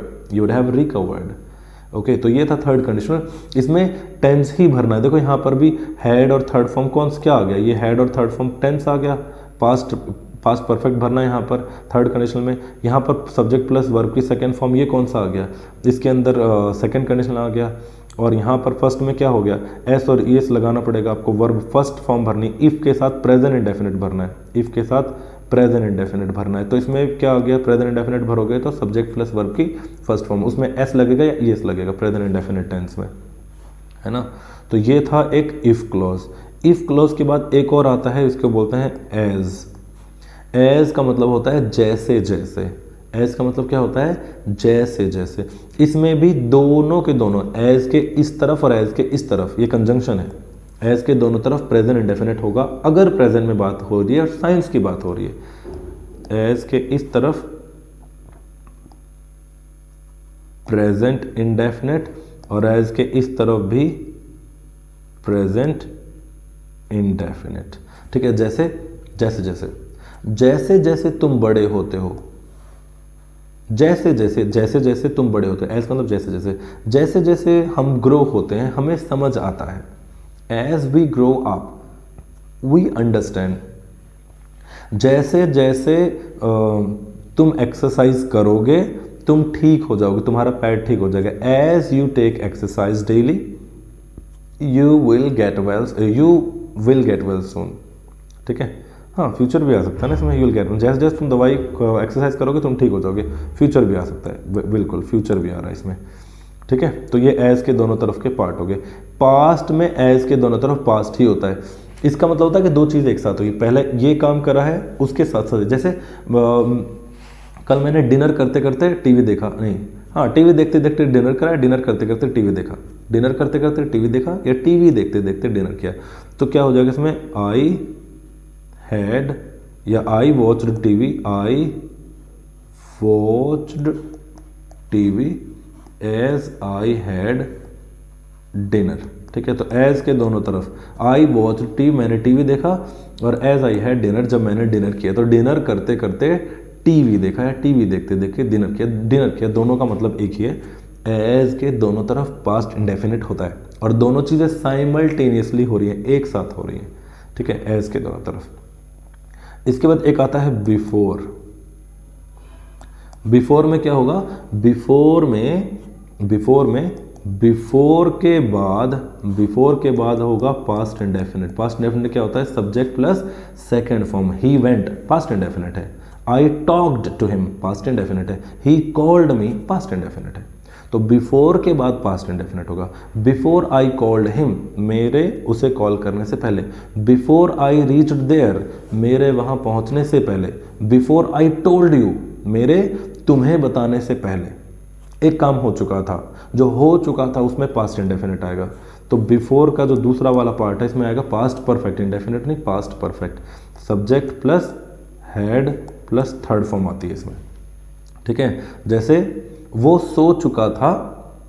okay. तो ये था थर्ड कंडीशनल, इसमें टेंस ही भरना है। देखो यहाँ पर भी हैड और थर्ड फॉर्म क्या आ गया? ये हैड और थर्ड फॉर्म टेंस आ गया, पास्ट परफेक्ट भरना है यहाँ पर थर्ड कंडीशनल में। यहाँ पर सब्जेक्ट प्लस वर्ब की सेकेंड फॉर्म, ये कौन सा आ गया? इसके अंदर सेकेंड कंडीशनल आ गया, और यहाँ पर फर्स्ट में क्या हो गया? एस और ईएस लगाना पड़ेगा आपको, वर्ब फर्स्ट फॉर्म भरनी, इफ के साथ प्रेजेंट इंडेफिनिट भरना है, इफ के साथ प्रेजेंट इंडेफिनिट भरना है। तो इसमें क्या आ गया? प्रेजेंट इंडेफिनिट भरोगे तो सब्जेक्ट प्लस वर्ब की फर्स्ट फॉर्म, उसमें एस लगेगा या ईएस लगेगा प्रेजेंट इंडेफिनिट टेंस में, है ना। तो ये था एक इफ क्लॉज। इफ क्लॉज के बाद एक और आता है, इसको बोलते हैं एज। एज का मतलब होता है जैसे जैसे, एज का मतलब क्या होता है? जैसे जैसे। इसमें भी दोनों के दोनों, एज के इस तरफ और एज के इस तरफ, ये कंजंक्शन है, एज के दोनों तरफ प्रेजेंट इंडेफिनिट होगा अगर प्रेजेंट में बात हो रही है और साइंस की बात हो रही है। एज के इस तरफ प्रेजेंट इंडेफिनिट और एज के इस तरफ भी प्रेजेंट इंडेफिनिट, ठीक है। जैसे जैसे जैसे जैसे जैसे तुम बड़े होते हो, जैसे जैसे जैसे जैसे तुम बड़े होते हो, एज मतलब जैसे जैसे जैसे जैसे हम ग्रो होते हैं हमें समझ आता है, as we grow up we understand. जैसे जैसे तुम एक्सरसाइज करोगे तुम ठीक हो जाओगे, तुम्हारा पैर ठीक हो जाएगा। As you take exercise daily you will get well soon. ठीक है, हाँ फ्यूचर भी आ सकता है ना इसमें, यू विल गेट, जैसे जैसे तुम दवाई एक्सरसाइज करोगे तुम ठीक हो जाओगे, फ्यूचर भी आ सकता है, बिल्कुल फ्यूचर भी आ रहा है इसमें। ठीक है, तो ये एज के दोनों तरफ के पार्ट हो गए। पास्ट में एज के दोनों तरफ पास्ट ही होता है, इसका मतलब होता है कि दो चीज़ एक साथ हुई, पहले ये काम करा है उसके साथ साथ, जैसे कल मैंने डिनर करते करते टीवी देखा, नहीं हाँ टीवी देखते देखते डिनर करा, डिनर करते करते टीवी देखा, डिनर करते करते टीवी देखा, या टीवी देखते देखते डिनर किया। तो क्या हो जाएगा इसमें, आई हैड या I watched TV, I watched TV as I had dinner. ठीक है, तो एज के दोनों तरफ, आई वॉच टीवी मैंने टीवी देखा, और एज आई हैड डिनर जब मैंने डिनर किया, तो डिनर करते करते टीवी देखा या टीवी देखते देखते डिनर किया दोनों का मतलब एक ही है। एज के दोनों तरफ पास्ट इंडेफिनिट होता है और दोनों चीज़ें साइमल्टेनियसली हो रही हैं, एक साथ हो रही हैं। ठीक है, एज के दोनों तरफ। इसके बाद एक आता है बिफोर। बिफोर में क्या होगा, बिफोर के बाद होगा पास्ट इंडेफिनिट। पास्ट इंडेफिनिट क्या होता है, subject plus second form. He went past indefinite है, I talked to him past indefinite है, he called me past indefinite है। तो बिफोर के बाद पास्ट इंडेफिनिट होगा। बिफोर आई कॉल्ड हिम, मेरे उसे कॉल करने से पहले। बिफोर आई रीच्ड देयर, मेरे वहां पहुंचने से पहले। बिफोर आई टोल्ड यू, मेरे तुम्हें बताने से पहले। एक काम हो चुका था, जो हो चुका था उसमें पास्ट इंडेफिनिट आएगा। तो बिफोर का जो दूसरा वाला पार्ट है इसमें आएगा पास्ट परफेक्ट, इंडेफिनिट नहीं, past perfect. Subject plus had plus third form आती है इसमें। ठीक है, जैसे वो सो चुका था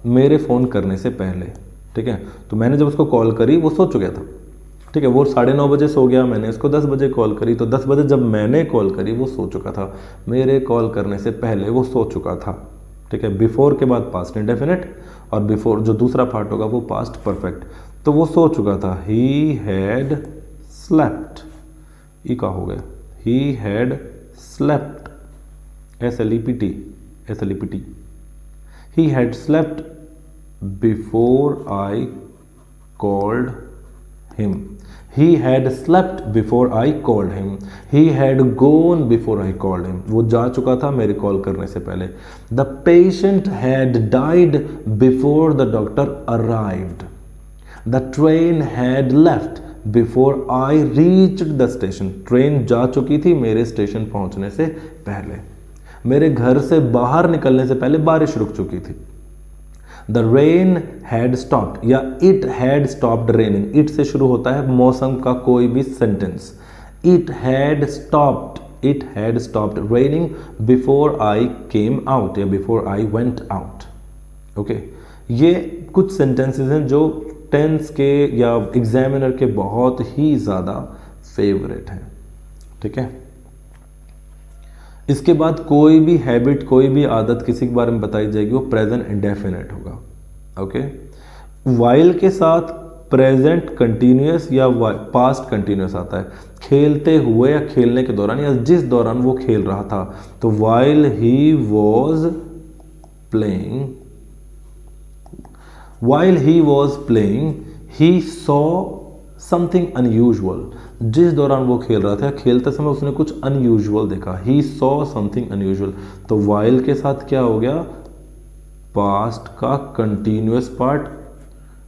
मेरे फ़ोन करने से पहले। ठीक है, तो मैंने जब उसको कॉल करी वो सो चुका था। ठीक है, वो 9:30 बजे सो गया, मैंने उसको 10 बजे कॉल करी, तो 10 बजे जब मैंने कॉल करी वो सो चुका था, मेरे कॉल करने से पहले वो सो चुका था। ठीक है, बिफोर के बाद पास्ट इंडेफिनिट, और बिफोर जो दूसरा पार्ट होगा वो पास्ट परफेक्ट। तो वो सो चुका था, ही हैड स्लेप्ट, ई का हो गया, he had slept, SLEPT, he had slept before I called him, he had slept before I called him, he had gone before I called him, वो जा चुका था मेरे कॉल करने से पहले। The patient had died before the doctor arrived, the train had left before I reached the station, train जा चुकी थी मेरे स्टेशन पहुंचने से पहले। मेरे घर से बाहर निकलने से पहले बारिश रुक चुकी थी। The rain had stopped या it had stopped raining, it से शुरू होता है मौसम का कोई भी sentence. It had stopped raining before I came out या before I went out। Okay, ये कुछ सेंटेंसेस हैं जो टेंस के या एग्जामिनर के बहुत ही ज़्यादा फेवरेट हैं। ठीक है, इसके बाद कोई भी हैबिट, कोई भी आदत किसी के बारे में बताई जाएगी वो प्रेजेंट इंडेफिनिट होगा। ओके, वाइल के साथ प्रेजेंट कंटिन्यूअस या पास्ट कंटिन्यूअस आता है, खेलते हुए या खेलने के दौरान या जिस दौरान वो खेल रहा था। तो while he was playing he saw something unusual, जिस दौरान वो खेल रहा था, खेलते समय उसने कुछ अनयूजुअल देखा। ही सॉ समथिंग अनयूजुअल, तो वाइल के साथ क्या हो गया, पास्ट का continuous part.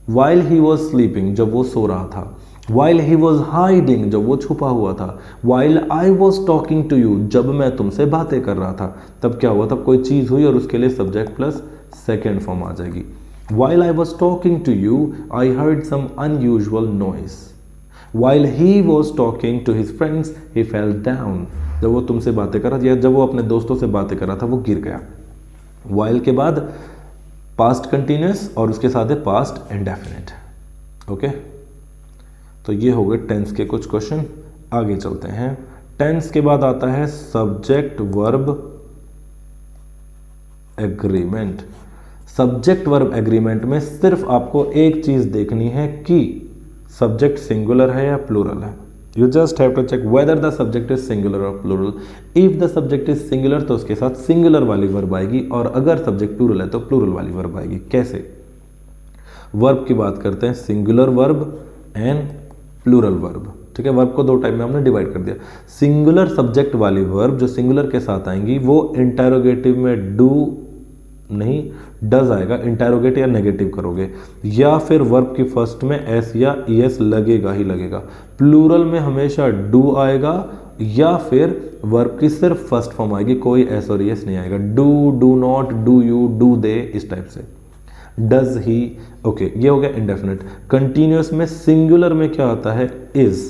While he was sleeping, जब वो सो रहा था। वाइल ही वॉज हाइडिंग, जब वो छुपा हुआ था। While I was talking to you, जब मैं तुमसे बातें कर रहा था। तब क्या हुआ, तब कोई चीज़ हुई और उसके लिए सब्जेक्ट प्लस सेकेंड फॉर्म आ जाएगी। While I was talking to you, I heard some unusual noise. While he was talking to his friends, he fell down. जब वो तुमसे बातें कर रहा था या जब वो अपने दोस्तों से बातें कर रहा था वो गिर गया। While के बाद पास्ट कंटिन्यूअस और उसके साथ है पास्ट इंडेफिनिट। ओके, तो ये हो गए टेंस के कुछ क्वेश्चन। आगे चलते हैं। टेंस के बाद आता है subject verb agreement. Subject verb agreement में सिर्फ आपको एक चीज देखनी है कि सब्जेक्ट सिंगुलर है या प्लूरल है। You just have to check whether the subject is singular और plural. If the subject is singular तो उसके साथ सिंगुलर वाली वर्ब आएगी, और अगर सब्जेक्ट प्लूरल है तो प्लूरल वाली वर्ब आएगी। कैसे? वर्ब की बात करते हैं, singular verb and plural verb. ठीक है, वर्ब को दो टाइप में हमने डिवाइड कर दिया। सिंगुलर सब्जेक्ट वाली वर्ब जो सिंगुलर के साथ आएंगी वो इंटेरोगेटिव में डू नहीं डज आएगा, इंटेरोगेट या नेगेटिव करोगे, या फिर वर्ब की फर्स्ट में एस या ईएस लगेगा ही लगेगा। प्लूरल में हमेशा डू आएगा या फिर वर्ब की सिर्फ फर्स्ट फॉर्म आएगी, कोई एस और ईएस नहीं आएगा। Do, do not, do you, do they, इस टाइप से। डज ही, ओके, ये हो गया इंडेफिनिट। कंटिन्यूअस में सिंगुलर में क्या आता है? इज।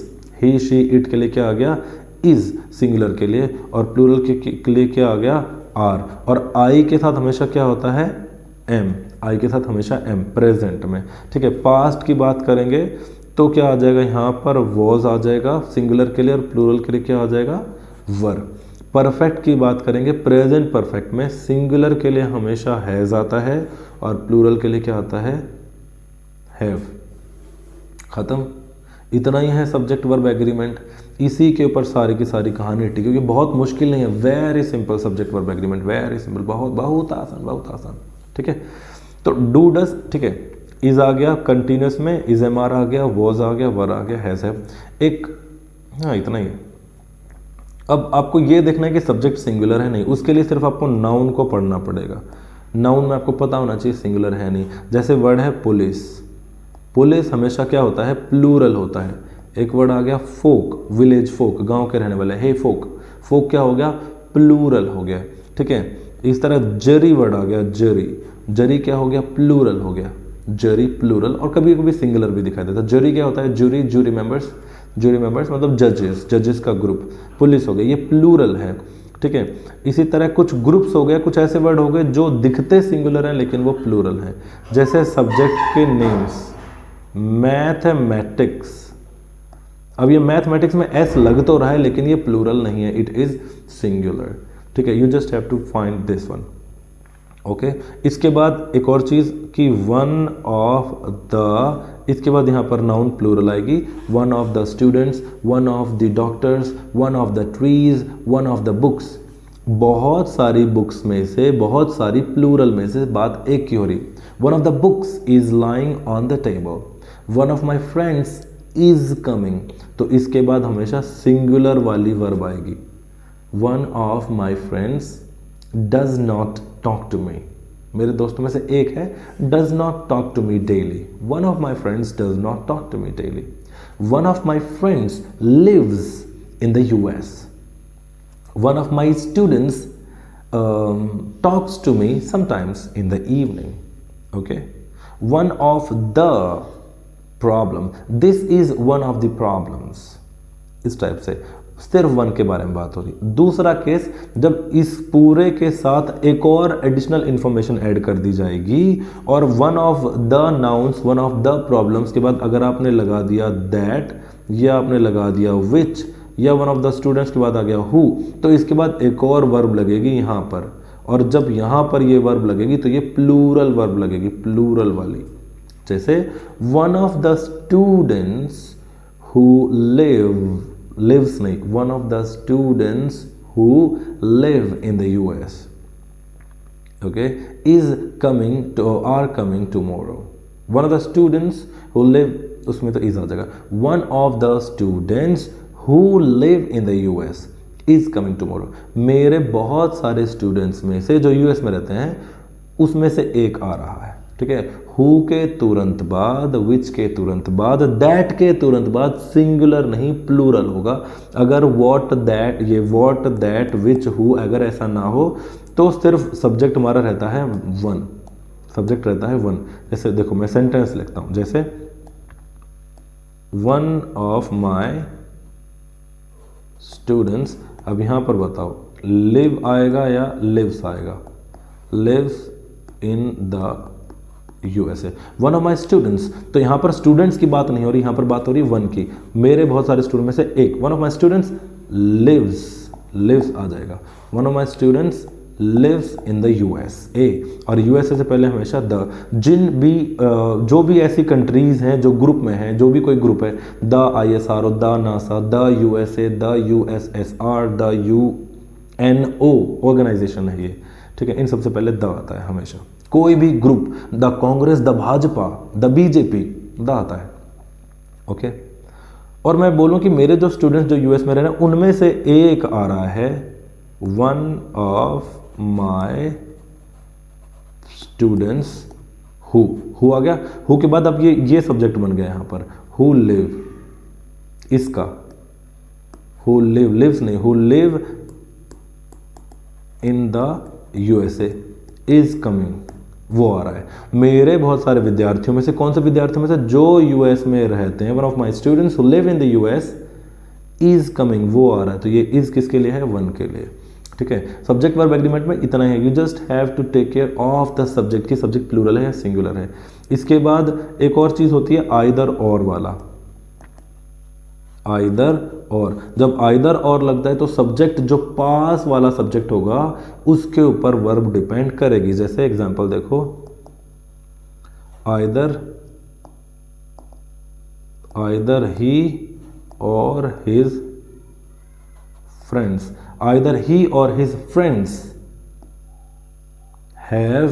ही, शी, इट के लिए क्या आ गया? इज सिंगुलर के लिए, और प्लूरल के लिए क्या आ गया? आर। और आई के साथ हमेशा क्या होता है? एम। आई के साथ हमेशा एम प्रेजेंट में। ठीक है, पास्ट की बात करेंगे तो क्या आ जाएगा यहाँ पर? वॉज आ जाएगा सिंगुलर के लिए, और प्लूरल के लिए क्या आ जाएगा? वर। परफेक्ट की बात करेंगे, प्रेजेंट परफेक्ट में सिंगुलर के लिए हमेशा हैज आता है, और प्लूरल के लिए क्या आता है? हैव। खत्म। इतना ही है सब्जेक्ट वर्ब एग्रीमेंट। इसी के ऊपर सारी की सारी कहानी टिकी, क्योंकि बहुत मुश्किल नहीं है, very simple subject verb agreement, very simple, बहुत बहुत आसान, बहुत आसान। ठीक है, तो डू डज, ठीक है, इज आ गया, कंटिन्यूस में इज एम आर आ गया, वॉज आ गया, वर आ गया, हैज है एक, हाँ इतना ही है। अब आपको ये देखना है कि सब्जेक्ट सिंगुलर है नहीं, उसके लिए सिर्फ आपको नाउन को पढ़ना पड़ेगा। नाउन में आपको पता होना चाहिए सिंगुलर है नहीं। जैसे वर्ड है पुलिस, पुलिस हमेशा क्या होता है? प्लूरल होता है। एक वर्ड आ गया फोक, विलेज फोक, गांव के रहने वाले, हे फोक, फोक क्या हो गया? प्लूरल हो गया। ठीक है, इस तरह जरी वर्ड आ गया, जरी, जरी क्या हो गया? प्लूरल हो गया, जरी प्लूरल, और कभी कभी सिंगुलर भी दिखाई देता है। जरी क्या होता है? Jury, jury members, jury members मतलब जजेस, जजेस का ग्रुप। पुलिस हो गया, ये प्लूरल है। ठीक है, इसी तरह कुछ ग्रुप्स हो गए, कुछ ऐसे वर्ड हो गए जो दिखते सिंगुलर हैं लेकिन वो प्लूरल हैं। जैसे सब्जेक्ट के नेम्स, मैथमेटिक्स, अब ये मैथमेटिक्स में एस लग तो रहा है लेकिन ये प्लूरल नहीं है, इट इज सिंगुलर। ठीक है, you just have to find this one. Okay, इसके बाद एक और चीज कि वन ऑफ द, इसके बाद यहाँ पर नाउन प्लूरल आएगी। One of the students, one of the doctors, one of the trees, one of the books. बहुत सारी बुक्स में से, बहुत सारी प्लूरल में से बात एक की हो रही। One of the books is lying on the table, one of my friends is coming, तो इसके बाद हमेशा सिंगुलर वाली वर्ब आएगी। One of my friends does not talk to me, मेरे दोस्तों में से एक है does not talk to me daily. One of my friends does not talk to me daily. One of my friends lives in the US. One of my students talks to me sometimes in the evening. Okay, one of the problem, this is one of the problems, इस type से सिर्फ one के बारे में बात हो रही। दूसरा केस, जब इस पूरे के साथ एक और एडिशनल इंफॉर्मेशन ऐड कर दी जाएगी और one of the nouns, one of the problems के बाद अगर आपने लगा दिया दैट या आपने लगा दिया विच या वन ऑफ द स्टूडेंट्स के बाद आ गया हु, तो इसके बाद एक और वर्ब लगेगी यहाँ पर, और जब यहाँ पर ये वर्ब लगेगी तो ये प्लूरल वर्ब लगेगी, प्लूरल वाली। जैसे one of the students who lives नहीं, one of the students who live in the US, okay, is coming to are coming tomorrow. One of the students who live, उसमें तो is आ जाएगा। One of the students who live in the US is coming tomorrow। मेरे बहुत सारे students में से जो यूएस में रहते हैं उसमें से एक आ रहा है। ठीक है, who के तुरंत बाद, which के तुरंत बाद, that के तुरंत बाद सिंगुलर नहीं प्लूरल होगा। अगर what that, ये what that which who अगर ऐसा ना हो तो सिर्फ सब्जेक्ट हमारा रहता है वन, सब्जेक्ट रहता है वन। जैसे देखो मैं सेंटेंस लिखता हूँ, जैसे वन ऑफ माई स्टूडेंट्स, अब यहां पर बताओ लिव आएगा या लिव्स आएगा? Lives in the USA. One of my students, तो यहां पर स्टूडेंट्स की बात नहीं हो रही, यहां पर बात हो रही है वन की। मेरे बहुत सारे स्टूडेंट में से एक, one of my students lives, lives आ जाएगा। One of my students lives in the USA, और यूएसए से पहले हमेशा द। जो भी ऐसी कंट्रीज हैं जो ग्रुप में हैं, जो भी कोई ग्रुप है, the ISRO, the NASA, the USA, the USSR, the UNO organisation है ये, ठीक है, इन सबसे पहले द आता है हमेशा। कोई भी group, the Congress, the Bhajpa, the BJP, the आता है। ओके, और मैं बोलूं कि मेरे जो स्टूडेंट्स जो यूएस में रह रहे हैं उनमें से एक आ रहा है, one of my students who आ गया, हु के बाद अब ये सब्जेक्ट बन गया यहां पर, हु लिव, इसका हु लिव, लिव्स नहीं, who live in the USA is coming, वो आ रहा है। मेरे बहुत सारे विद्यार्थियों में से, कौन से विद्यार्थियों में से, जो यूएस में रहते हैं, one of my students who live in the US is coming, वो आ रहा है। तो ये इज किसके लिए है, वन के लिए, ठीक है। सब्जेक्ट वर्ब एग्रीमेंट में इतना है, you just have to take care of the subject की सब्जेक्ट प्लूरल है या सिंगुलर है। इसके बाद एक और चीज होती है आइदर और वाला, आइदर और, जब आइदर और लगता है तो सब्जेक्ट जो पास वाला सब्जेक्ट होगा उसके ऊपर वर्ब डिपेंड करेगी। जैसे एग्जांपल देखो, आइदर ही और हिज फ्रेंड्स, आइदर ही और his friends have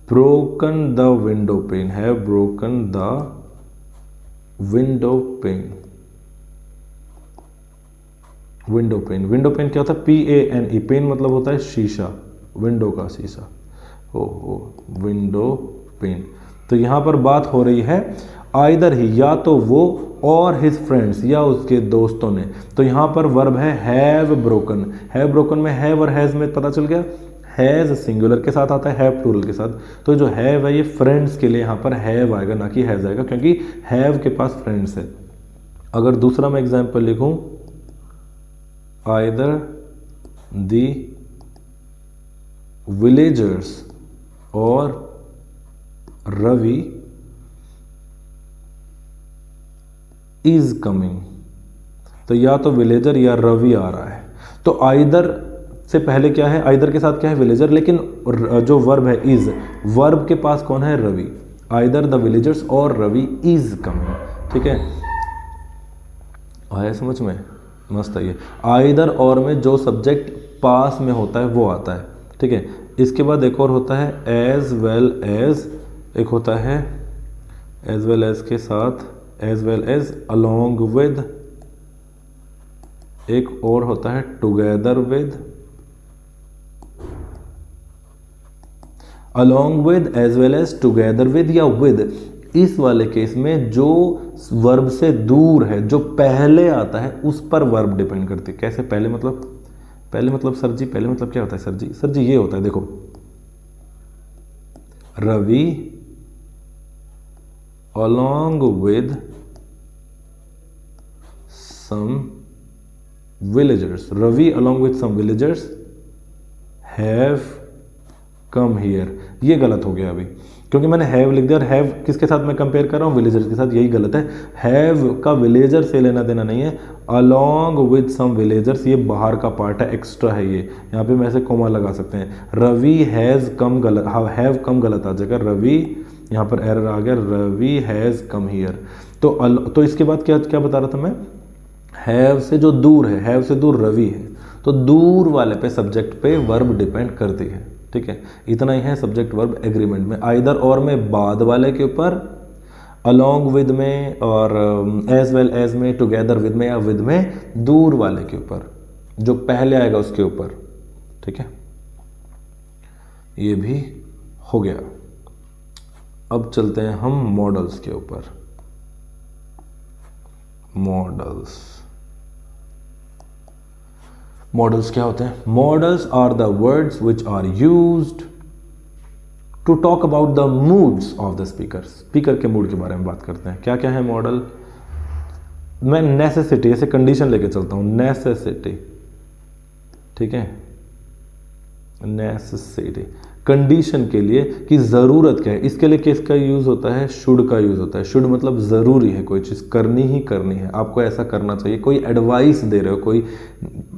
broken the window pane, have broken the window pane. Window pane, window pane क्या होता है, PANE, पेन मतलब होता है शीशा, विंडो का शीशा, ओ विंडो पेन। तो यहां पर बात हो रही है आइदर ही, या तो वो और हिज फ्रेंड्स, या उसके दोस्तों ने। तो यहां पर वर्ब है हैव ब्रोकन, हैव ब्रोकन में हैव और हैज में पता चल गया, हैज सिंगुलर के साथ आता है, हैव प्लूरल के साथ। तो जो हैव है ये फ्रेंड्स के लिए यहां पर हैव आएगा, ना कि हैज आएगा, क्योंकि हैव के पास फ्रेंड्स है। अगर दूसरा मैं एग्जाम्पल लिखूं, either the villagers or Ravi is coming, तो या तो विलेजर या रवि आ रहा है। तो आइदर से पहले क्या है, आइदर के साथ क्या है, विलेजर, लेकिन जो वर्ब है इज, वर्ब के पास कौन है, रवि। आइदर द विलेजर्स और रवि इज कमिंग, ठीक है, आया समझ में, मस्त है ये। आइदर और में जो सब्जेक्ट पास में होता है वो आता है, ठीक है। इसके बाद एक और होता है एज वेल एज, एक होता है एज वेल एज के साथ as well as, along with, एक और होता है together with, along with, as well as, together with या विद। इस वाले केस में जो वर्ब से दूर है, जो पहले आता है उस पर वर्ब डिपेंड करती है। कैसे पहले मतलब, पहले मतलब सर जी, पहले मतलब क्या होता है सर जी, सर जी ये होता है, देखो Ravi along with some villagers, Ravi along with some villagers have come here। ये गलत हो गया अभी, क्योंकि मैंने हैव लिख दिया, और हैव किसके साथ मैं कंपेयर कर रहा हूँ, विलेजर्स के साथ, यही गलत है। हैव का विलेजर से लेना देना नहीं है, अलॉन्ग विद सम विलेजर्स ये बाहर का पार्ट है, एक्स्ट्रा है ये, यहाँ पे मैं ऐसे कोमा लगा सकते हैं। रवि हैज़ कम गलत, हैव कम गलत आ जाएगा, रवि यहाँ पर एरर आ गया, रवि हैज़ कम हियर। तो इसके बाद क्या क्या बता रहा था मैं, हैव से जो दूर है, हैव से दूर रवि है, तो दूर वाले पे सब्जेक्ट पे वर्ब डिपेंड करती है, ठीक है। इतना ही है सब्जेक्ट वर्ब एग्रीमेंट में। आइदर और में बाद वाले के ऊपर, अलोंग विद में, और एज वेल एज में, टुगेदर विद में या विद में दूर वाले के ऊपर, जो पहले आएगा उसके ऊपर, ठीक है। ये भी हो गया। अब चलते हैं हम मॉडल्स के ऊपर। मॉडल्स क्या होते हैं? Modals are the words which are used to talk about the moods of the speaker. Speaker के मूड के बारे में बात करते हैं। क्या क्या है मॉडल? मैं नेसेसिटी ऐसे कंडीशन लेके चलता हूं, नेसेसिटी, ठीक है, नेसेसिटी। कंडीशन के लिए कि ज़रूरत क्या है, इसके लिए किसका यूज़ होता है, शुड का यूज़ होता है। शुड मतलब ज़रूरी है, कोई चीज़ करनी ही करनी है, आपको ऐसा करना चाहिए, कोई एडवाइस दे रहे हो, कोई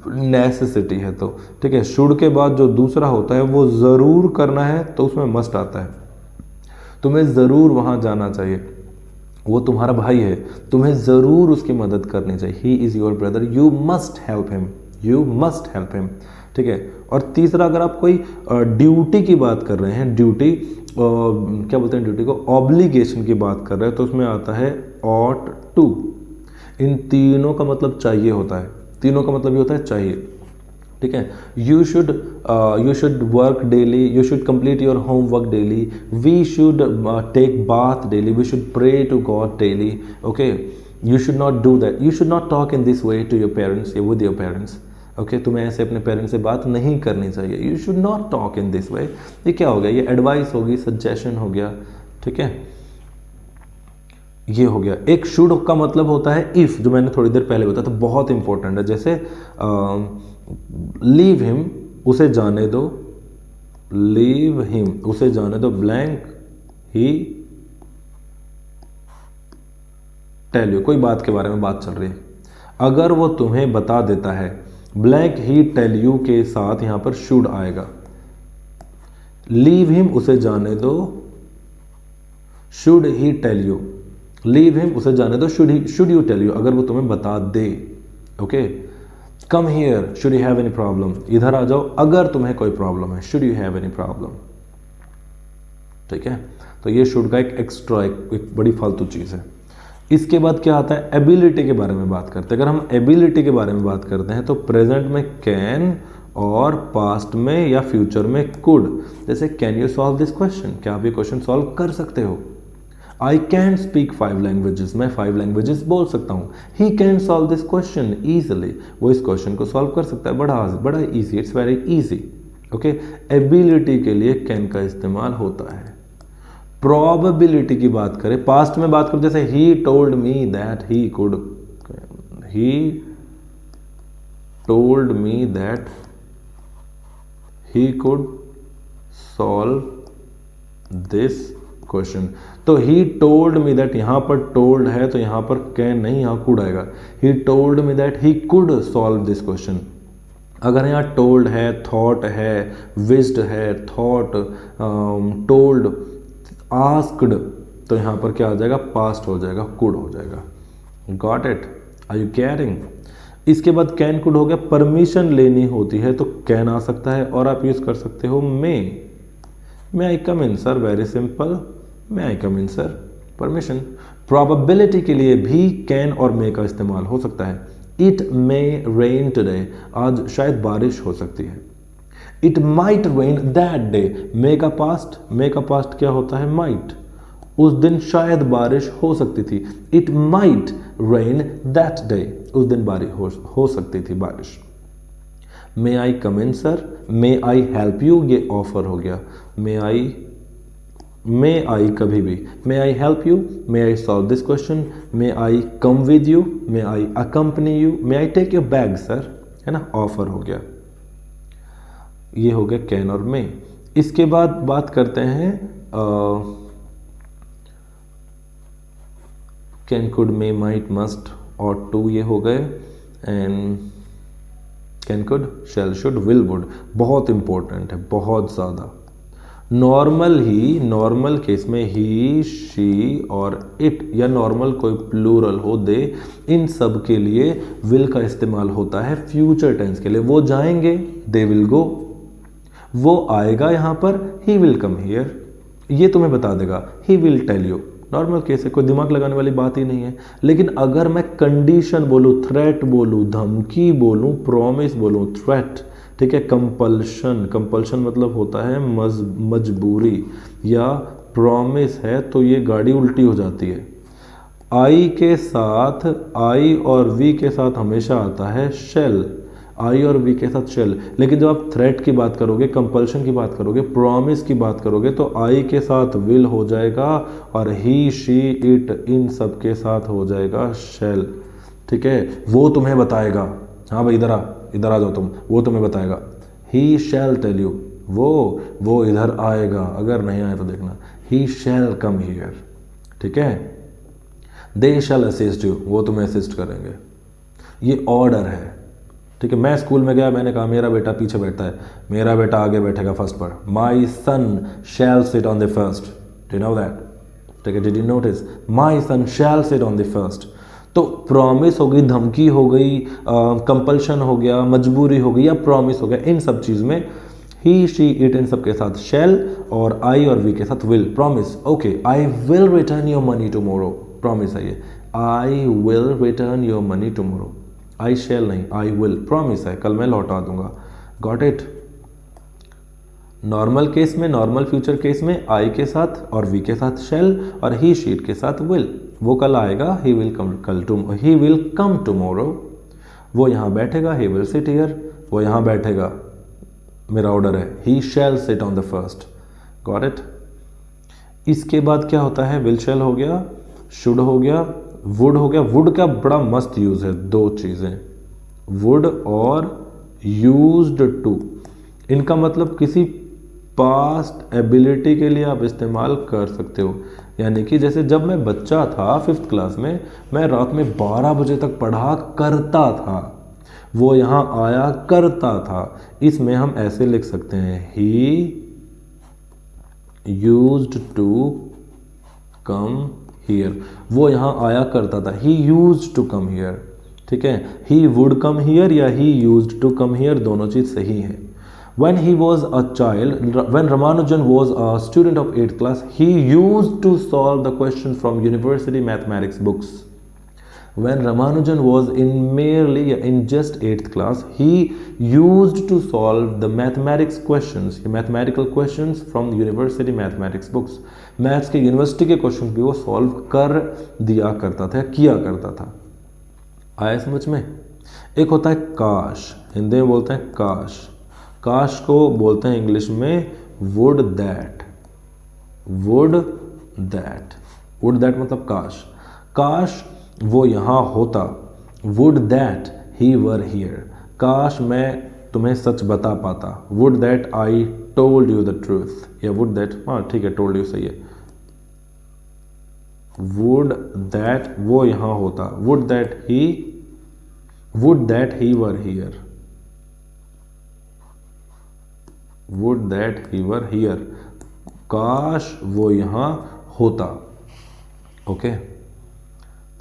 नेसेसिटी है तो ठीक है। शुड के बाद जो दूसरा होता है वो ज़रूर करना है, तो उसमें मस्ट आता है, तुम्हें ज़रूर वहाँ जाना चाहिए, वो तुम्हारा भाई है, तुम्हें ज़रूर उसकी मदद करनी चाहिए। He is your brother, you must help him, you must help him, ठीक है। और तीसरा, अगर आप कोई ड्यूटी की बात कर रहे हैं, ड्यूटी क्या बोलते हैं ड्यूटी को, ऑब्लिगेशन की बात कर रहे हैं, तो उसमें आता है ऑट टू। इन तीनों का मतलब चाहिए होता है, तीनों का मतलब ये होता है चाहिए, ठीक है। You should work daily, you should complete your homework daily, we should take bath daily, we should pray to God daily, okay. You should not do that, you should not talk in this way to your parents या with your parents, okay. तुम्हें ऐसे अपने parents से बात नहीं करनी चाहिए, you should not talk in this way. ये क्या हो गया, ये एडवाइस होगी, सजेशन हो गया, ठीक है, ये हो गया। एक शुड का मतलब होता है इफ़, जो मैंने थोड़ी देर पहले बताया, तो बहुत इंपॉर्टेंट है। जैसे लीव हिम, उसे जाने दो, लीव हिम, उसे जाने दो, ब्लैंक ही टेल यू, कोई बात के बारे में बात चल रही है, अगर वो तुम्हें बता देता है, ब्लैंक ही टेल यू के साथ यहां पर शुड आएगा। लीव हिम, उसे जाने दो, should he tell you, leave him, उसे जाने दो, शुड यू टेल यू, अगर वो तुम्हें बता दे, okay. Come here, should you have any problem, इधर आ जाओ अगर तुम्हें कोई प्रॉब्लम है, should you have any problem, ठीक है। तो ये शुड का एक एक्स्ट्रा एक बड़ी फालतू चीज़ है। इसके बाद क्या आता है, एबिलिटी के बारे में बात करते हैं। अगर हम एबिलिटी के बारे में बात करते हैं तो प्रेजेंट में कैन और पास्ट में या फ्यूचर में कुड। जैसे can you solve this question, क्या आप ये क्वेश्चन सॉल्व कर सकते हो। आई कैन स्पीक 5 लैंग्वेजेस, मैं 5 लैंग्वेजेस बोल सकता हूँ। He can solve this question easily, वो इस क्वेश्चन को सॉल्व कर सकता है, बड़ा easy, it's very easy, okay. Ability के लिए कैन का इस्तेमाल होता है। प्रोबेबिलिटी की बात करें, पास्ट में बात करें, जैसे he told me that he could, he told me that he could solve this question. तो ही टोल्ड मी दैट, यहां पर टोल्ड है तो यहां पर कैन नहीं, यहां कुड आएगा। He told me that he could solve this question. अगर यहाँ टोल्ड है, थॉट है, विज्ड है, थॉट, टोल्ड, आस्क्ड, तो यहाँ पर क्या आ जाएगा, पास्ट हो जाएगा, कुड हो जाएगा। Got it, are you caring. इसके बाद कैन कुड हो गया। परमिशन लेनी होती है तो कैन आ सकता है, और आप यूज कर सकते हो मे I come in sir, very simple, may I come in sir, permission. Probability के लिए भी कैन और मे का इस्तेमाल हो सकता है। इट मे रेन टुडे, आज शायद बारिश हो सकती है। It might rain that day, may का पास्ट क्या होता है, माइट, उस दिन शायद बारिश हो सकती थी। It might rain that day, उस दिन बारिश हो सकती थी बारिश। May I come in sir, may I help you, ये ऑफर हो गया। मे आई कभी भी, may I help you, may I solve this question, may I come with you, may I accompany you, may I take your bag sir, है ना, offer हो गया। ये हो गया कैन और मे। इसके बाद बात करते हैं can could may might must ought to, ये हो गए। And can could shall should will would बहुत इंपॉर्टेंट है, बहुत ज़्यादा। नॉर्मल केस में ही, शी और इट, या नॉर्मल कोई प्लूरल हो, दे, इन सब के लिए विल का इस्तेमाल होता है फ्यूचर टेंस के लिए। वो जाएंगे, दे विल गो, वो आएगा यहाँ पर, ही विल कम हियर, ये तुम्हें बता देगा, he will tell you. Normal case है, कोई दिमाग लगाने वाली बात ही नहीं है। लेकिन अगर मैं कंडीशन बोलूँ, थ्रेट बोलूँ, धमकी बोलूँ, प्रॉमिस बोलूँ, थ्रेट, ठीक है, कंपल्शन मतलब होता है मजबूरी, या प्रॉमिस है तो ये गाड़ी उल्टी हो जाती है। आई के साथ, आई और वी के साथ हमेशा आता है शेल, आई और वी के साथ शेल। लेकिन जब आप थ्रेट की बात करोगे, कंपल्शन की बात करोगे, प्रॉमिस की बात करोगे, तो आई के साथ विल हो जाएगा और ही, शी, इट, इन सब के साथ हो जाएगा शेल, ठीक है। वो तुम्हें बताएगा, हाँ भाई इधर आ जाओ तुम, वो तुम्हें बताएगा। ही शैल टेल यू, वो इधर आएगा, अगर नहीं आए तो देखना, ही शैल कम हियर, ठीक है। दे शैल असिस्ट यू, वो तुम्हें असिस्ट करेंगे। ये ऑर्डर है, ठीक है। मैं स्कूल में गया, मैंने कहा मेरा बेटा पीछे बैठता है, मेरा बेटा आगे बैठेगा फर्स्ट पर। My son shall sit on the first, do know that, ठीक है। Did you notice, my son shall sit on the first. तो प्रॉमिस हो गई, धमकी हो गई, कंपल्शन हो गया, मजबूरी हो गई, या प्रॉमिस हो गया, इन सब चीज़ में ही शी इट इन सब के साथ शैल और आई और वी के साथ will. Promise, okay, I will return your money tomorrow, promise है ये, I will return your money tomorrow. I shall नहीं, आई विल, प्रॉमिस है, कल मैं लौटा दूंगा। Got it. नॉर्मल केस में, नॉर्मल फ्यूचर केस में आई के साथ और वी के साथ शैल और ही शीट के साथ विल। वो कल आएगा, ही विल कम टुमारो। वो यहाँ बैठेगा, ही विल सिट हियर। वो यहाँ बैठेगा, मेरा ऑर्डर है, he shall sit on the first. Got it. इसके बाद क्या होता है, विल शैल हो गया, शुड हो गया, वुड हो गया। वुड का बड़ा मस्त यूज है, दो चीजें, वुड और यूज्ड टू। इनका मतलब किसी पास्ट एबिलिटी के लिए आप इस्तेमाल कर सकते हो। यानी कि जैसे जब मैं बच्चा था 5th क्लास में, मैं रात में 12 बजे तक पढ़ा करता था, वो यहाँ आया करता था। इसमें हम ऐसे लिख सकते हैं, he used to come here. वो यहाँ आया करता था, he used to come here, ठीक है। ही वुड कम हियर या he used to come here, दोनों चीज सही है। When he was a child, when Ramanujan was a student of 8th class, he used to solve the questions from university mathematics books. When Ramanujan was in just 8th class, he used to solve the mathematical questions from the university mathematics books. Maths के university के question भी वो solve कर दिया करता था, किया करता था। आया समझ में। एक होता है काश, हिंदी में बोलते हैं काश। काश को बोलते हैं इंग्लिश में वुड दैट। वुड दैट मतलब काश। काश वो यहाँ होता, would that he were here. काश मैं तुम्हें सच बता पाता, would that I told you the truth, या वुड दैट, हाँ ठीक है, टोल्ड यू सही है। वुड दैट वो यहाँ होता, would that he were here, would that he were here. काश वो यहाँ होता। ओके,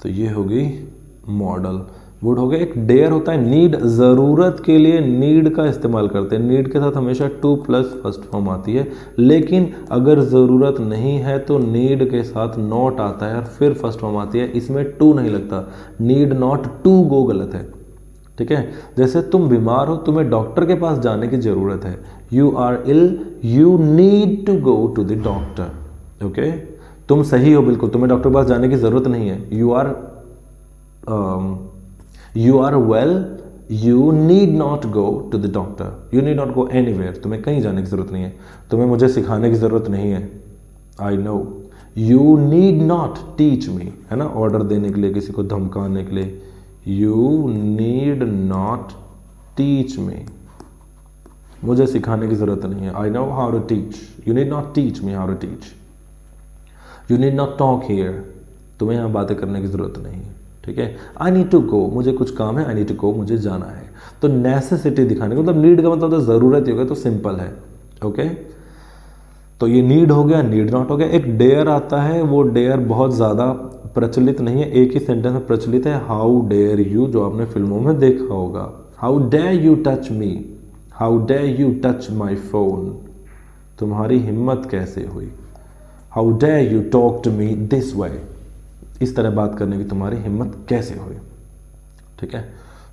तो ये होगी मॉडल। वुड हो गया। एक डेयर होता है नीड, ज़रूरत के लिए नीड का इस्तेमाल करते हैं। नीड के साथ हमेशा टू प्लस फर्स्ट फॉर्म आती है, लेकिन अगर ज़रूरत नहीं है तो नीड के साथ नॉट आता है और फिर फर्स्ट फॉर्म आती है। इसमें टू नहीं लगता, नीड नॉट टू गो गलत है, ठीक है। जैसे तुम बीमार हो, तुम्हें डॉक्टर के पास जाने की ज़रूरत है, you are ill, you need to go to the doctor. Okay, तुम सही हो बिल्कुल, तुम्हें डॉक्टर के पास जाने की ज़रूरत नहीं है, you are well, you need not go to the doctor, you need not go anywhere, तुम्हें कहीं जाने की ज़रूरत नहीं है, तुम्हें मुझे सिखाने की ज़रूरत नहीं है, I no. You need not teach मी, है ना, ऑर्डर देने के लिए, किसी को धमकाने के लिए, you need not teach me, मुझे सिखाने की ज़रूरत नहीं है, I know how to teach, you need not teach me how to teach. You need not talk here, तुम्हें यहाँ बातें करने की ज़रूरत नहीं है, ठीक है। आई नीड टू गो, मुझे कुछ काम है, आई नीड टू गो, मुझे जाना है। तो नेसेसिटी दिखाने का मतलब नीड का मतलब तो ज़रूरत ही हो गया, तो सिंपल है। ओके, तो ये नीड हो गया, नीड नॉट हो गया। एक डेयर आता है, वो डेयर बहुत ज़्यादा प्रचलित नहीं है, एक ही सेंटेंस में प्रचलित है, हाउ डेयर यू, जो आपने फिल्मों में देखा होगा। How dare you touch me, how dare you touch my phone, तुम्हारी हिम्मत कैसे हुई। How dare you talk to me this way, इस तरह बात करने की तुम्हारी हिम्मत कैसे हुई, ठीक है।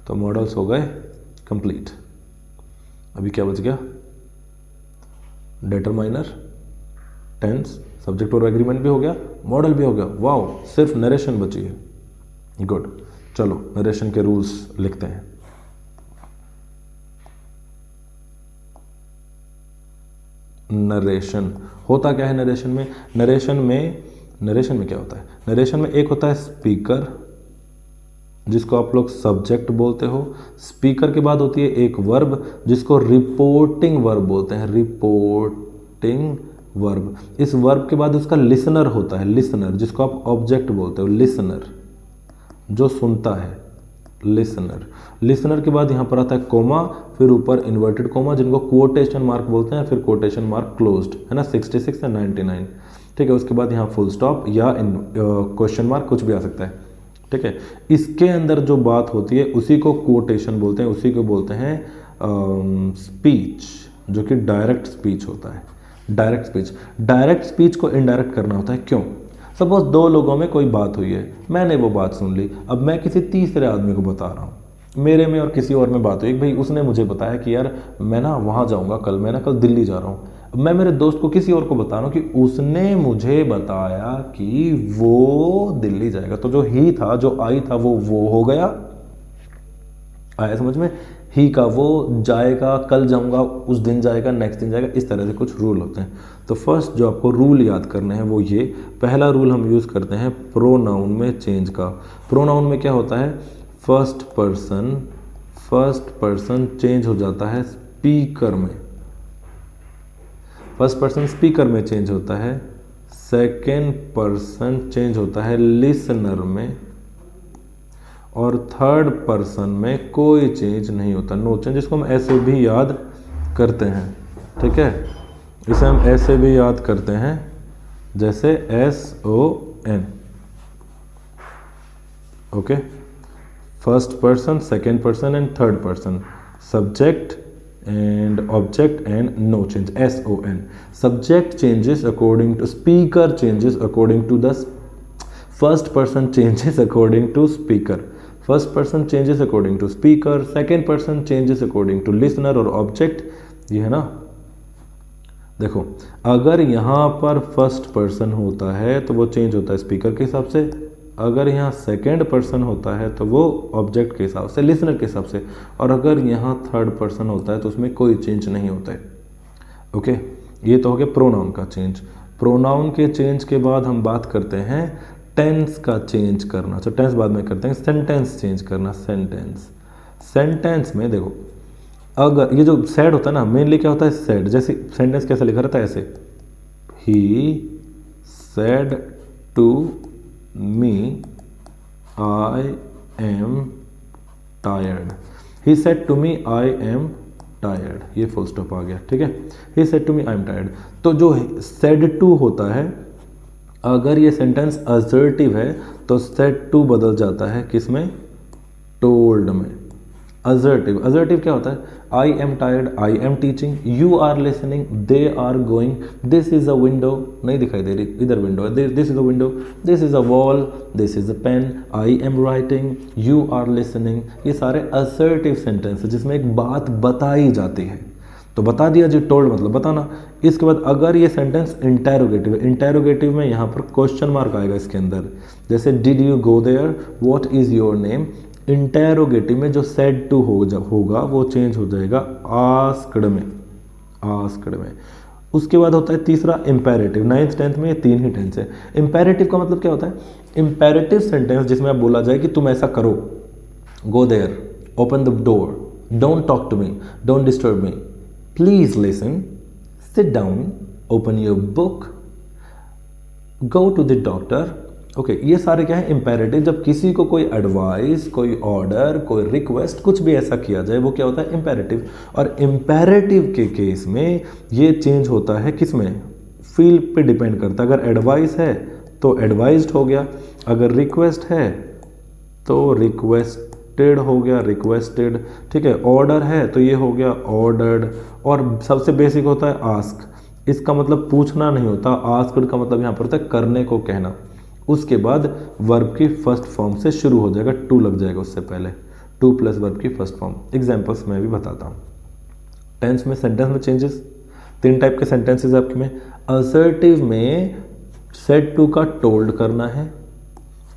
तो मॉडल्स हो गए कंप्लीट। अभी क्या बच गया, डिटरमाइनर, टेंस, सब्जेक्ट और एग्रीमेंट भी हो गया, मॉडल भी हो गया। वाओ, सिर्फ नरेशन बची है। गुड, चलो नरेशन के रूल्स लिखते हैं। नरेशन होता क्या है नरेशन में? नरेशन में क्या होता है? नरेशन में एक होता है स्पीकर, जिसको आप लोग सब्जेक्ट बोलते हो। स्पीकर के बाद होती है एक वर्ब जिसको रिपोर्टिंग वर्ब बोलते हैं, रिपोर्टिंग वर्ब। इस वर्ब के बाद उसका लिसनर होता है, लिसनर, जिसको आप ऑब्जेक्ट बोलते हो, लिसनर, जो सुनता है, लिसनर। लिसनर के बाद यहाँ पर आता है कोमा, फिर ऊपर इन्वर्टेड कोमा जिनको कोटेशन मार्क बोलते हैं, फिर कोटेशन मार्क क्लोज्ड, है ना, 66 या 99, ठीक है। उसके बाद यहाँ फुल स्टॉप या क्वेश्चन मार्क, कुछ भी आ सकता है, ठीक है। इसके अंदर जो बात होती है उसी को कोटेशन बोलते हैं, उसी को बोलते हैं स्पीच, जो कि डायरेक्ट स्पीच होता है, डायरेक्ट स्पीच। डायरेक्ट स्पीच को इनडायरेक्ट करना होता है, क्यों? सपोज दो लोगों में कोई बात हुई है, मैंने वो बात सुन ली, अब मैं किसी तीसरे आदमी को बता रहा हूँ, मेरे में और किसी और में बात हुई, भाई उसने मुझे बताया कि यार मैं ना वहाँ जाऊँगा कल, मैं ना कल दिल्ली जा रहा हूँ। मैं मेरे दोस्त को किसी और को बता रहा हूँ कि उसने मुझे बताया कि वो दिल्ली जाएगा, तो जो ही था, जो आई था, वो हो गया, आया समझ में? ही का वो, जाएगा, कल जाऊंगा, उस दिन जाएगा, नेक्स्ट दिन जाएगा, इस तरह से कुछ रूल होते हैं। तो फर्स्ट जो आपको रूल याद करने हैं वो ये, पहला रूल हम यूज़ करते हैं प्रोनाउन में चेंज का। प्रोनाउन में क्या होता है, फर्स्ट पर्सन चेंज हो जाता है स्पीकर में, फर्स्ट पर्सन स्पीकर में चेंज होता है, सेकेंड पर्सन चेंज होता है लिसनर में, और थर्ड पर्सन में कोई चेंज नहीं होता, नो चेंज। इसको हम ऐसे भी याद करते हैं, ठीक है, इसे हम ऐसे भी याद करते हैं जैसे SON, okay. First person, second person and third person, subject and object and no change, SON. Subject changes according to, speaker changes according to the first person changes according to speaker, first person changes according to speaker, second person changes according to listener और object, ये है ना। देखो अगर यहाँ पर first person होता है तो वो चेंज होता है स्पीकर के हिसाब से, अगर यहाँ सेकेंड पर्सन होता है तो वो ऑब्जेक्ट के हिसाब से, लिसनर के हिसाब से, और अगर यहाँ थर्ड पर्सन होता है तो उसमें कोई चेंज नहीं होता है, ओके। ये तो हो गया प्रोनाउन का चेंज। प्रोनाउन के चेंज के बाद हम बात करते हैं टेंस का चेंज करना, तो टेंस बाद में करते हैं। सेंटेंस चेंज करना, सेंटेंस, सेंटेंस में देखो अगर ये जो सैड होता है ना, मेनली क्या होता है, सैड, जैसे सेंटेंस कैसे लिखा रहता है, ऐसे, he said to me I am tired, he said to me I am tired, ये फुल स्टॉप आ गया, ठीक है। he said to me I am tired, तो जो said to होता है, अगर ये सेंटेंस असर्टिव है तो said to बदल जाता है किसमें, told में। असर्टिव, असर्टिव क्या होता है, I am tired, I am teaching, you are listening, they are going, this is a window, नहीं दिखाई दे रही, इधर विंडो है, this is a window, this is a wall, this is a pen, I am writing, you are listening, ये सारे assertive sentence जिसमें एक बात बताई जाती है। तो बता दिया जी, टोल्ड मतलब बताना। इसके बाद अगर ये सेंटेंस इंटेरोगेटिव है, इंटेरोगेटिव में यहाँ पर क्वेश्चन मार्क आएगा इसके अंदर, जैसे did you go there, what is your name. Interrogative में जो सेड टू होगा वो चेंज हो जाएगा आस्क्ड में, आस्क्ड में। उसके बाद होता है तीसरा इंपेरेटिव, 9th 10th में ये 3 ही टेंस है। इंपेरेटिव का मतलब क्या होता है, इंपेरेटिव सेंटेंस जिसमें आप बोला जाए कि तुम ऐसा करो, go there, open the door, don't talk to me, don't disturb me, please listen, sit down, open your book, go to the doctor, okay. ये सारे क्या है, इंपेरेटिव। जब किसी को कोई एडवाइस, कोई ऑर्डर, कोई रिक्वेस्ट, कुछ भी ऐसा किया जाए वो क्या होता है, इंपेरेटिव। और इंपेरेटिव के केस में ये चेंज होता है किसमें, फील्ड पे डिपेंड करता है। अगर एडवाइस है तो एडवाइज्ड हो गया, अगर रिक्वेस्ट है तो रिक्वेस्टेड हो गया, रिक्वेस्टेड, ठीक है। ऑर्डर है तो ये हो गया ऑर्डर्ड। और सबसे बेसिक होता है आस्क, इसका मतलब पूछना नहीं होता, आस्क्ड का मतलब यहाँ पर होता है करने को कहना। उसके बाद वर्ब की फर्स्ट फॉर्म से शुरू हो जाएगा, टू लग जाएगा उससे पहले, टू प्लस वर्ब की फर्स्ट फॉर्म। एग्जाम्पल्स मैं भी बताता हूँ। टेंस में, सेंटेंस में चेंजेस, 3 टाइप के सेंटेंसेस आपके में। असर्टिव में सेड टू का टोल्ड करना है,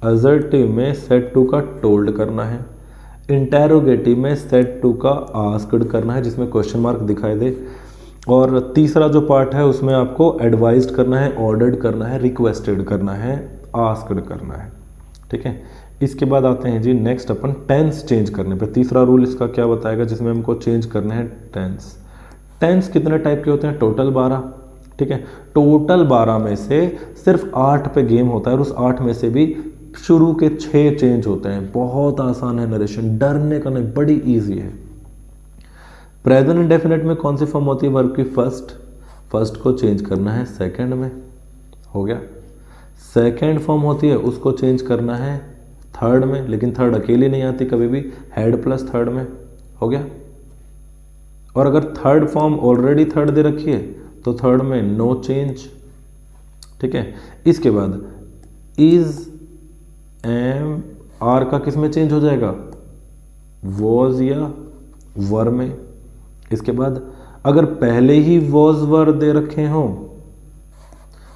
असर्टिव में सेड टू का टोल्ड करना है। इंटेरोगेटिव में सेड टू का आस्क्ड करना है जिसमें क्वेश्चन मार्क दिखाई दे। और तीसरा जो पार्ट है उसमें आपको एडवाइज्ड करना है, ऑर्डर्ड करना है, रिक्वेस्टेड करना है, आस्क्ड करना है, ठीक है। इसके बाद आते हैं जी नेक्स्ट अपन टेंस चेंज करने पे। तीसरा रूल इसका क्या बताएगा जिसमें हमको चेंज करने हैं टेंस। टेंस कितने टाइप के होते हैं? टोटल 12। ठीक है, टोटल 12 में से सिर्फ 8 पे गेम होता है और उस 8 में से भी शुरू के 6 चेंज होते हैं। बहुत आसान है नरेशन, डरने का नहीं, बड़ी ईजी है। प्रेजेंट इंडेफिनिट में कौन सी फॉर्म होती है वर्ब की? फर्स्ट को चेंज करना है सेकंड में, हो गया। सेकंड फॉर्म होती है उसको चेंज करना है थर्ड में, लेकिन थर्ड अकेली नहीं आती कभी भी, हेड प्लस थर्ड में, हो गया। और अगर थर्ड फॉर्म ऑलरेडी थर्ड दे रखी है तो थर्ड में नो चेंज। ठीक है, इसके बाद इज एम आर का किस में चेंज हो जाएगा? वॉज या वर में। इसके बाद अगर पहले ही वॉज वर दे रखे हों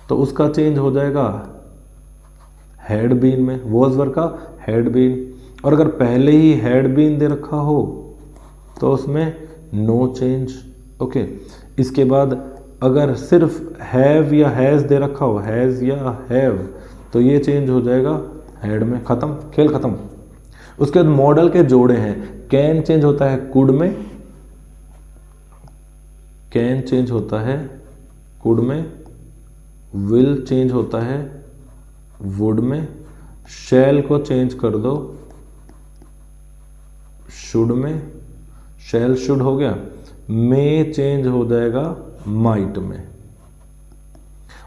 तो उसका चेंज हो जाएगा हैड बीन में, वॉज वर का हैड बीन। और अगर पहले ही हैड बीन दे रखा हो तो उसमें नो चेंज। ओके, इसके बाद अगर सिर्फ हैव या हैज़ दे रखा हो, हैज़ या हैव, तो ये चेंज हो जाएगा हैड में। खत्म, खेल खत्म। उसके बाद मॉडल के जोड़े हैं। कैन चेंज होता है कुड में, कैन चेंज होता है कुड में, विल चेंज होता है वुड में, शैल को चेंज कर दो शुड में, शैल शुड हो गया, मे चेंज हो जाएगा माइट में,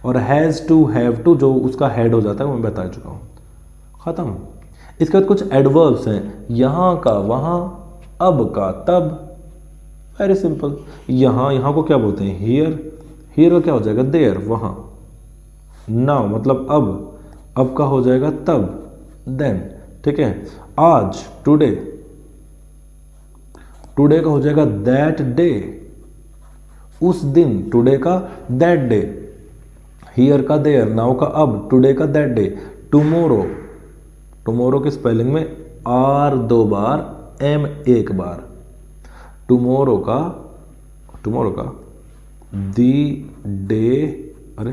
और हैज टू हैव टू जो उसका हेड हो जाता है वो मैं बता चुका हूं। खत्म। इसके बाद कुछ एडवर्ब्स हैं, यहां का वहां, अब का तब। Very simple. यहां को क्या बोलते हैं? हियर। हियर का क्या हो जाएगा? देयर, वहां। नाउ मतलब अब का हो जाएगा तब, देन। ठीक है, आज टुडे, टुडे का हो जाएगा दैट डे, उस दिन, टुडे का दैट डे, हियर का देयर, नाउ का अब, टुडे का दैट डे, टुमोरो, टुमोरो की स्पेलिंग में आर 2 बार, एम 1 बार, टुमोरो का दी डे, अरे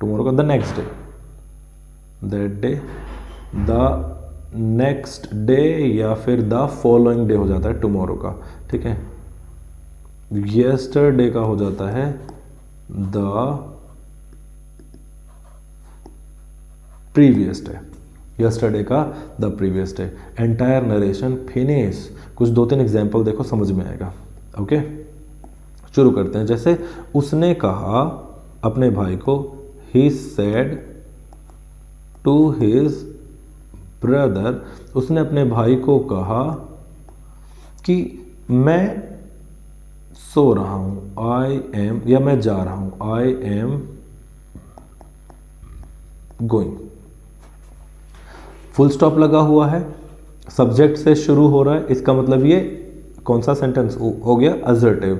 टुमोरो का the next day, that day, the next day या फिर द फॉलोइंग डे हो जाता है टुमोरो का। ठीक है, यस्टरडे का हो जाता है द प्रीवियस डे, यस्टरडे का the previous day. Entire narration finish. कुछ 2-3 एग्जाम्पल देखो, समझ में आएगा। ओके, शुरू करते हैं। जैसे उसने कहा अपने भाई को, he said to his brother, उसने अपने भाई को कहा कि मैं सो रहा हूं, I am, या मैं जा रहा हूं, I am going। Full stop लगा हुआ है, सब्जेक्ट से शुरू हो रहा है, इसका मतलब ये कौन सा सेंटेंस हो गया? असर्टिव।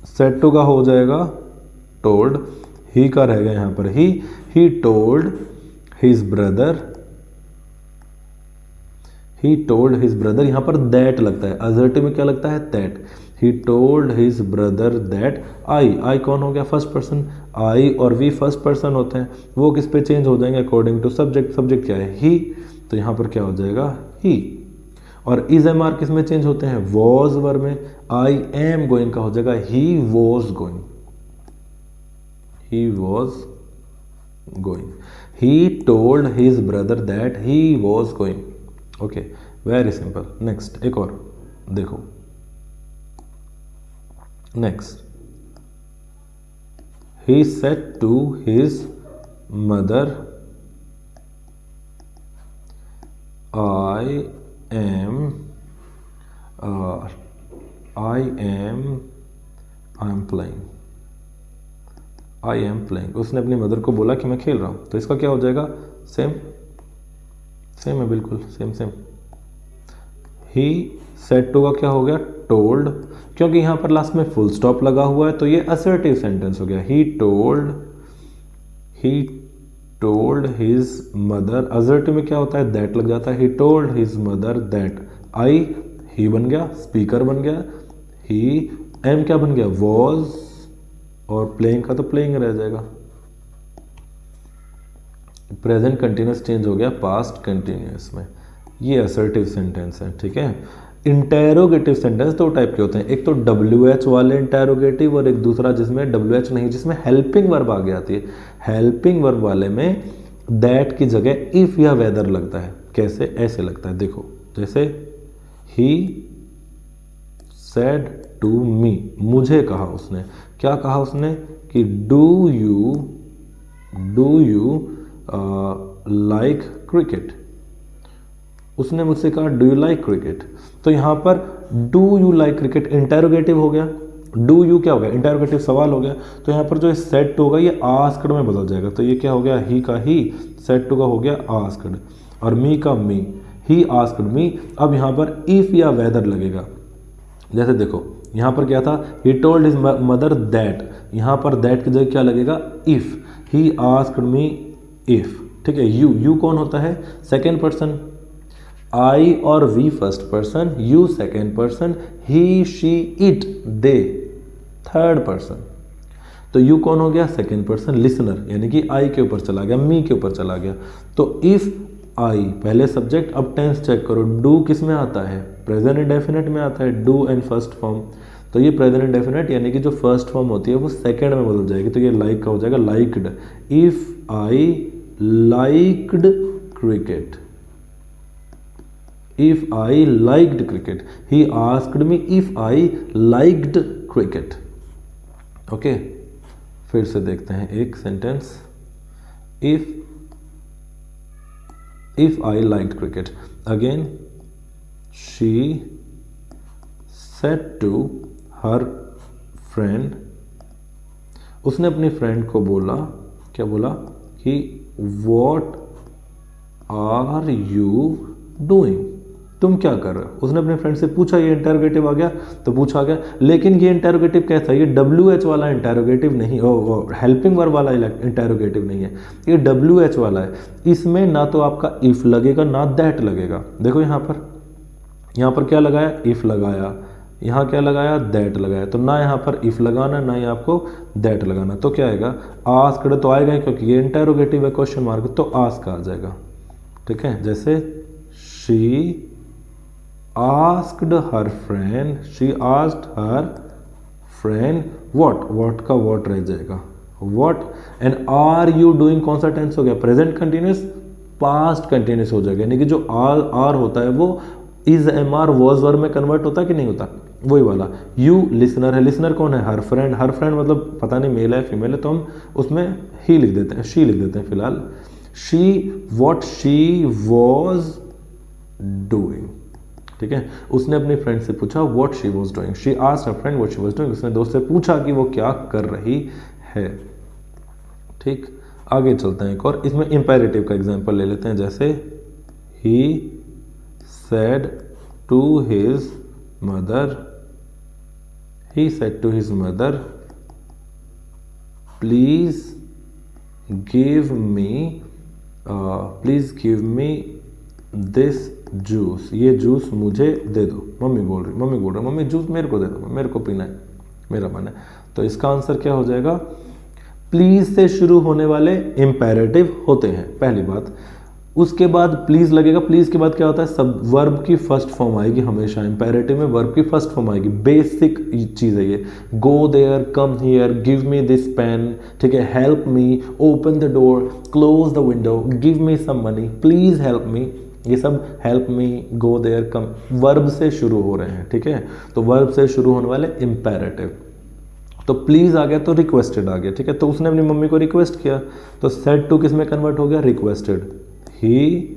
सेड टू का हो जाएगा टोल्ड, ही का रह गया यहां पर ही टोल्ड हिज ब्रदर, ही टोल्ड हिज ब्रदर, यहां पर दैट लगता है, असर्टिव में क्या लगता है? That. He told his brother that I कौन हो गया? First person. आई और वी फर्स्ट पर्सन होते हैं, वो किस पे चेंज हो जाएंगे? According to subject. सब्जेक्ट क्या है? ही, तो यहां पर क्या हो जाएगा? ही। और इज एम आर किस में चेंज होते हैं? वॉज वर में। आई एम गोइंग का हो जाएगा he was going, he was going. He told his brother that he was going. Okay, very simple. Next एक और देखो, next, he said to his mother, I am playing, I am playing। उसने अपनी mother को बोला कि मैं खेल रहा हूं, तो इसका क्या हो जाएगा? सेम है, बिल्कुल सेम। ही सेड टू का क्या हो गया? टोल्ड, क्योंकि यहां पर लास्ट में फुल स्टॉप लगा हुआ है तो ये असर्टिव सेंटेंस हो गया। He told his mother, assertive में क्या होता है? दैट लग जाता है। He told his mother that I, he बन गया, स्पीकर बन गया, ही, एम क्या बन गया? वॉज, और प्लेइंग का तो प्लेइंग रह जाएगा। प्रेजेंट कंटिन्यूस चेंज हो गया पास्ट कंटिन्यूस में। ये असर्टिव सेंटेंस है, ठीक है। इंटेरोगेटिव सेंटेंस दो टाइप के होते हैं, एक तो WH वाले इंटेरोगेटिव और एक दूसरा जिसमें WH नहीं, जिसमें हेल्पिंग वर्ब आगे आती है। हेल्पिंग वर्ब वाले में दैट की जगह इफ या वेदर लगता है। कैसे? ऐसे लगता है, देखो, जैसे ही सेड टू मी, मुझे कहा उसने। क्या कहा उसने? कि डू यू लाइक क्रिकेट। उसने मुझसे कहा डू यू लाइक क्रिकेट। तो यहां पर do you like cricket interrogative हो गया, डू यू क्या हो गया? इंटेरोगेटिव सवाल हो गया। तो यहां पर जो सेड टू होगा ये आस्क्ड में बदल जाएगा। तो ये क्या हो गया? ही का ही, सेड टू का हो गया आस्क्ड, और मी का मी, ही आस्क्ड मी। अब यहां पर इफ या वेदर लगेगा। जैसे देखो यहां पर क्या था? ही टोल्ड हिज मदर दैट, यहां पर दैट की जगह क्या लगेगा? If. He asked me if, ठीक है। यू कौन होता है? Second person. आई और we first person, you second person, he she it they third person. तो यू कौन हो गया? सेकेंड पर्सन लिसनर, यानी कि आई के ऊपर चला गया, मी के ऊपर चला गया। तो इफ आई पहले सब्जेक्ट। अब टेंस चेक करो, डू किस में आता है? प्रेजेंट इंडेफिनिट में आता है, डू एंड फर्स्ट फॉर्म। तो ये प्रेजेंट इंडेफिनिट यानी कि जो फर्स्ट फॉर्म होती है वो सेकेंड में बदल जाएगी। तो ये लाइक का हो जाएगा liked. If I liked cricket, if I liked cricket, he asked me if I liked cricket. Okay, फिर से देखते हैं एक sentence. if I liked cricket, again she said to her friend, उसने अपनी फ्रेंड को बोला, क्या बोला? कि what are you doing, तुम क्या कर रहे हो? उसने अपने फ्रेंड से पूछा, ये इंटेरोगेटिव आ गया तो पूछा गया। लेकिन ये इंटेरोगेटिव कैसा है? ये WH वाला इंटेरोगेटिव नहीं, हेल्पिंग वर्ब वाला इंटेरोगेटिव नहीं है, ये WH वाला है। इसमें ना तो आपका इफ लगेगा ना दैट लगेगा। देखो यहाँ पर क्या लगाया? इफ लगाया, यहाँ क्या लगाया? दैट लगाया। तो ना यहाँ पर इफ लगाना ना ही आपको दैट लगाना। तो क्या आएगा? आस्क्ड तो आएगा क्योंकि ये इंटेरोगेटिव है, क्वेश्चन मार्क, तो आस्क आ जाएगा, ठीक है। जैसे she asked her friend, she asked her friend what का what रह जाएगा what, and are you doing कौन सा टेंस हो गया? प्रेजेंट कंटिन्यूस, पास्ट कंटिन्यूस हो जाएगा। यानी कि जो आर होता है वो इज MR वॉज वर्ब में कन्वर्ट होता है कि नहीं होता? वही वाला। यू लिसनर है, लिसनर कौन है? हर फ्रेंड। हर फ्रेंड मतलब पता नहीं मेल है फीमेल है, तो हम उसमें ही लिख देते हैं, शी लिख देते हैं फिलहाल। She what she was doing, ठीक है। उसने अपनी फ्रेंड से पूछा what she was doing, she asked her friend what she was doing. उसने दोस्त से पूछा कि वो क्या कर रही है, ठीक। आगे चलते हैं एक और, इसमें इंपेरेटिव का एग्जांपल ले लेते हैं। जैसे he said to his mother, he said to his mother please give me this juice, ये जूस मुझे दे दो। मम्मी बोल रही, मम्मी जूस मेरे को दे दो, मेरे को पीना है, मेरा मन है। तो इसका आंसर क्या हो जाएगा? प्लीज से शुरू होने वाले इंपेरेटिव होते हैं, पहली बात। उसके बाद प्लीज लगेगा, प्लीज के बाद क्या होता है? सब वर्ब की फर्स्ट फॉर्म आएगी हमेशा, इंपेरेटिव में वर्ब की फर्स्ट फॉर्म आएगी, बेसिक चीज है ये। Go there, come here, give me this pen, ठीक है, help me, open the door, close the window, give me some money, please help me, ये सब help me, go there, come, verb से शुरू हो रहे हैं, ठीक है। तो वर्ब से शुरू होने वाले इंपेरेटिव। तो प्लीज आ गया तो रिक्वेस्टेड आ गया, ठीक है। तो उसने अपनी मम्मी को रिक्वेस्ट किया, तो सेड टू किस में कन्वर्ट हो गया? रिक्वेस्टेड। ही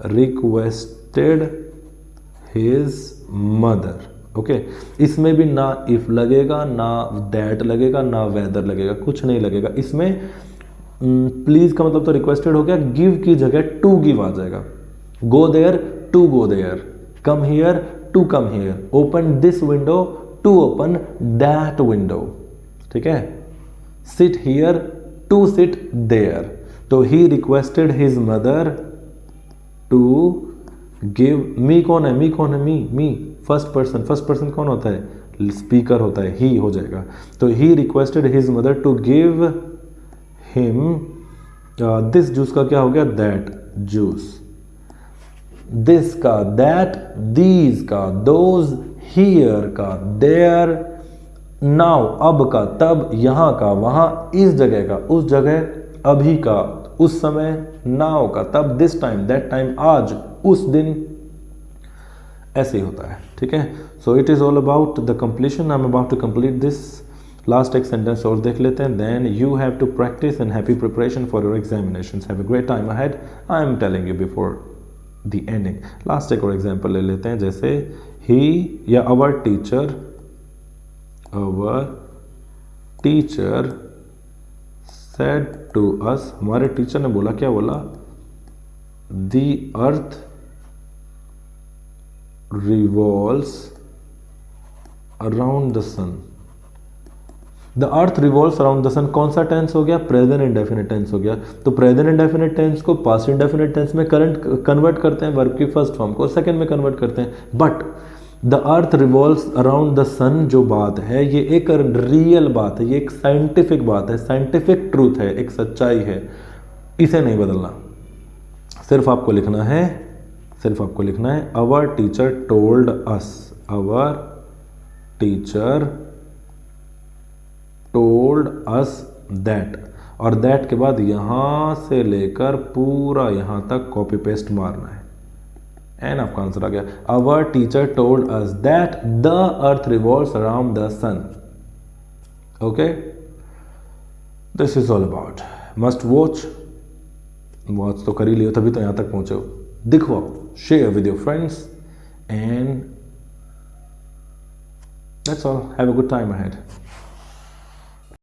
रिक्वेस्टेड हिज मदर, ओके। इसमें भी ना इफ लगेगा, ना दैट लगेगा, ना वेदर लगेगा, कुछ नहीं लगेगा इसमें। प्लीज का मतलब तो रिक्वेस्टेड हो गया, गिव की जगह टू गिव आ जाएगा। Go there to go there, come here to come here, open this window to open that window, ठीक है। Sit here to sit there. तो he requested his mother to give, me कौन है? मी first person कौन होता है? Speaker होता है, ही हो जाएगा। तो he requested his mother to give him this juice का क्या हो गया, दैट जूस। दिस का दैट, दीज का दोज, हियर का देयर, नाउ अब का तब, यहाँ का वहाँ, इस जगह का उस जगह, अभी का उस समय, नाउ का तब, दिस टाइम दैट टाइम, आज उस दिन, ऐसे ही होता है। ठीक है, so it is all about the completion. I am about to complete this. Last एक सेंटेंस और देख लेते हैं। Then you have to practise and happy preparation for your examinations. Have a great time ahead, I am telling you before the ending. Last एक और example ले लेते हैं, जैसे ही या our teacher said to us, हमारे teacher ने बोला, क्या बोला, the earth revolves around the sun। the earth revolves around the sun कौन सा टेंस हो गया, प्रेजेंट इंडेफिनिट टेंस हो गया। तो प्रेजेंट इंडेफिनिट टेंस को पास्ट इंडेफिनिट टेंस में कन्वर्ट करते हैं, वर्ब की फर्स्ट फॉर्म को सेकंड में कन्वर्ट करते हैं। But the earth revolves around the sun जो बात है, ये एक रियल बात है, ये एक साइंटिफिक बात है, साइंटिफिक ट्रूथ है, एक सच्चाई है, इसे नहीं बदलना। सिर्फ आपको लिखना है अवर teacher told us, our teacher told us that, और दैट के बाद यहां से लेकर पूरा यहां तक कॉपी पेस्ट मारना है, एंड आपका आंसर आ गया। Our teacher told us that the earth revolves around the sun. Okay, this is all about. Must watch तो कर ही लियो, तभी तो यहां तक पहुंचे हो। दिखवाओ, share with your friends, and that's all. Have a good time ahead.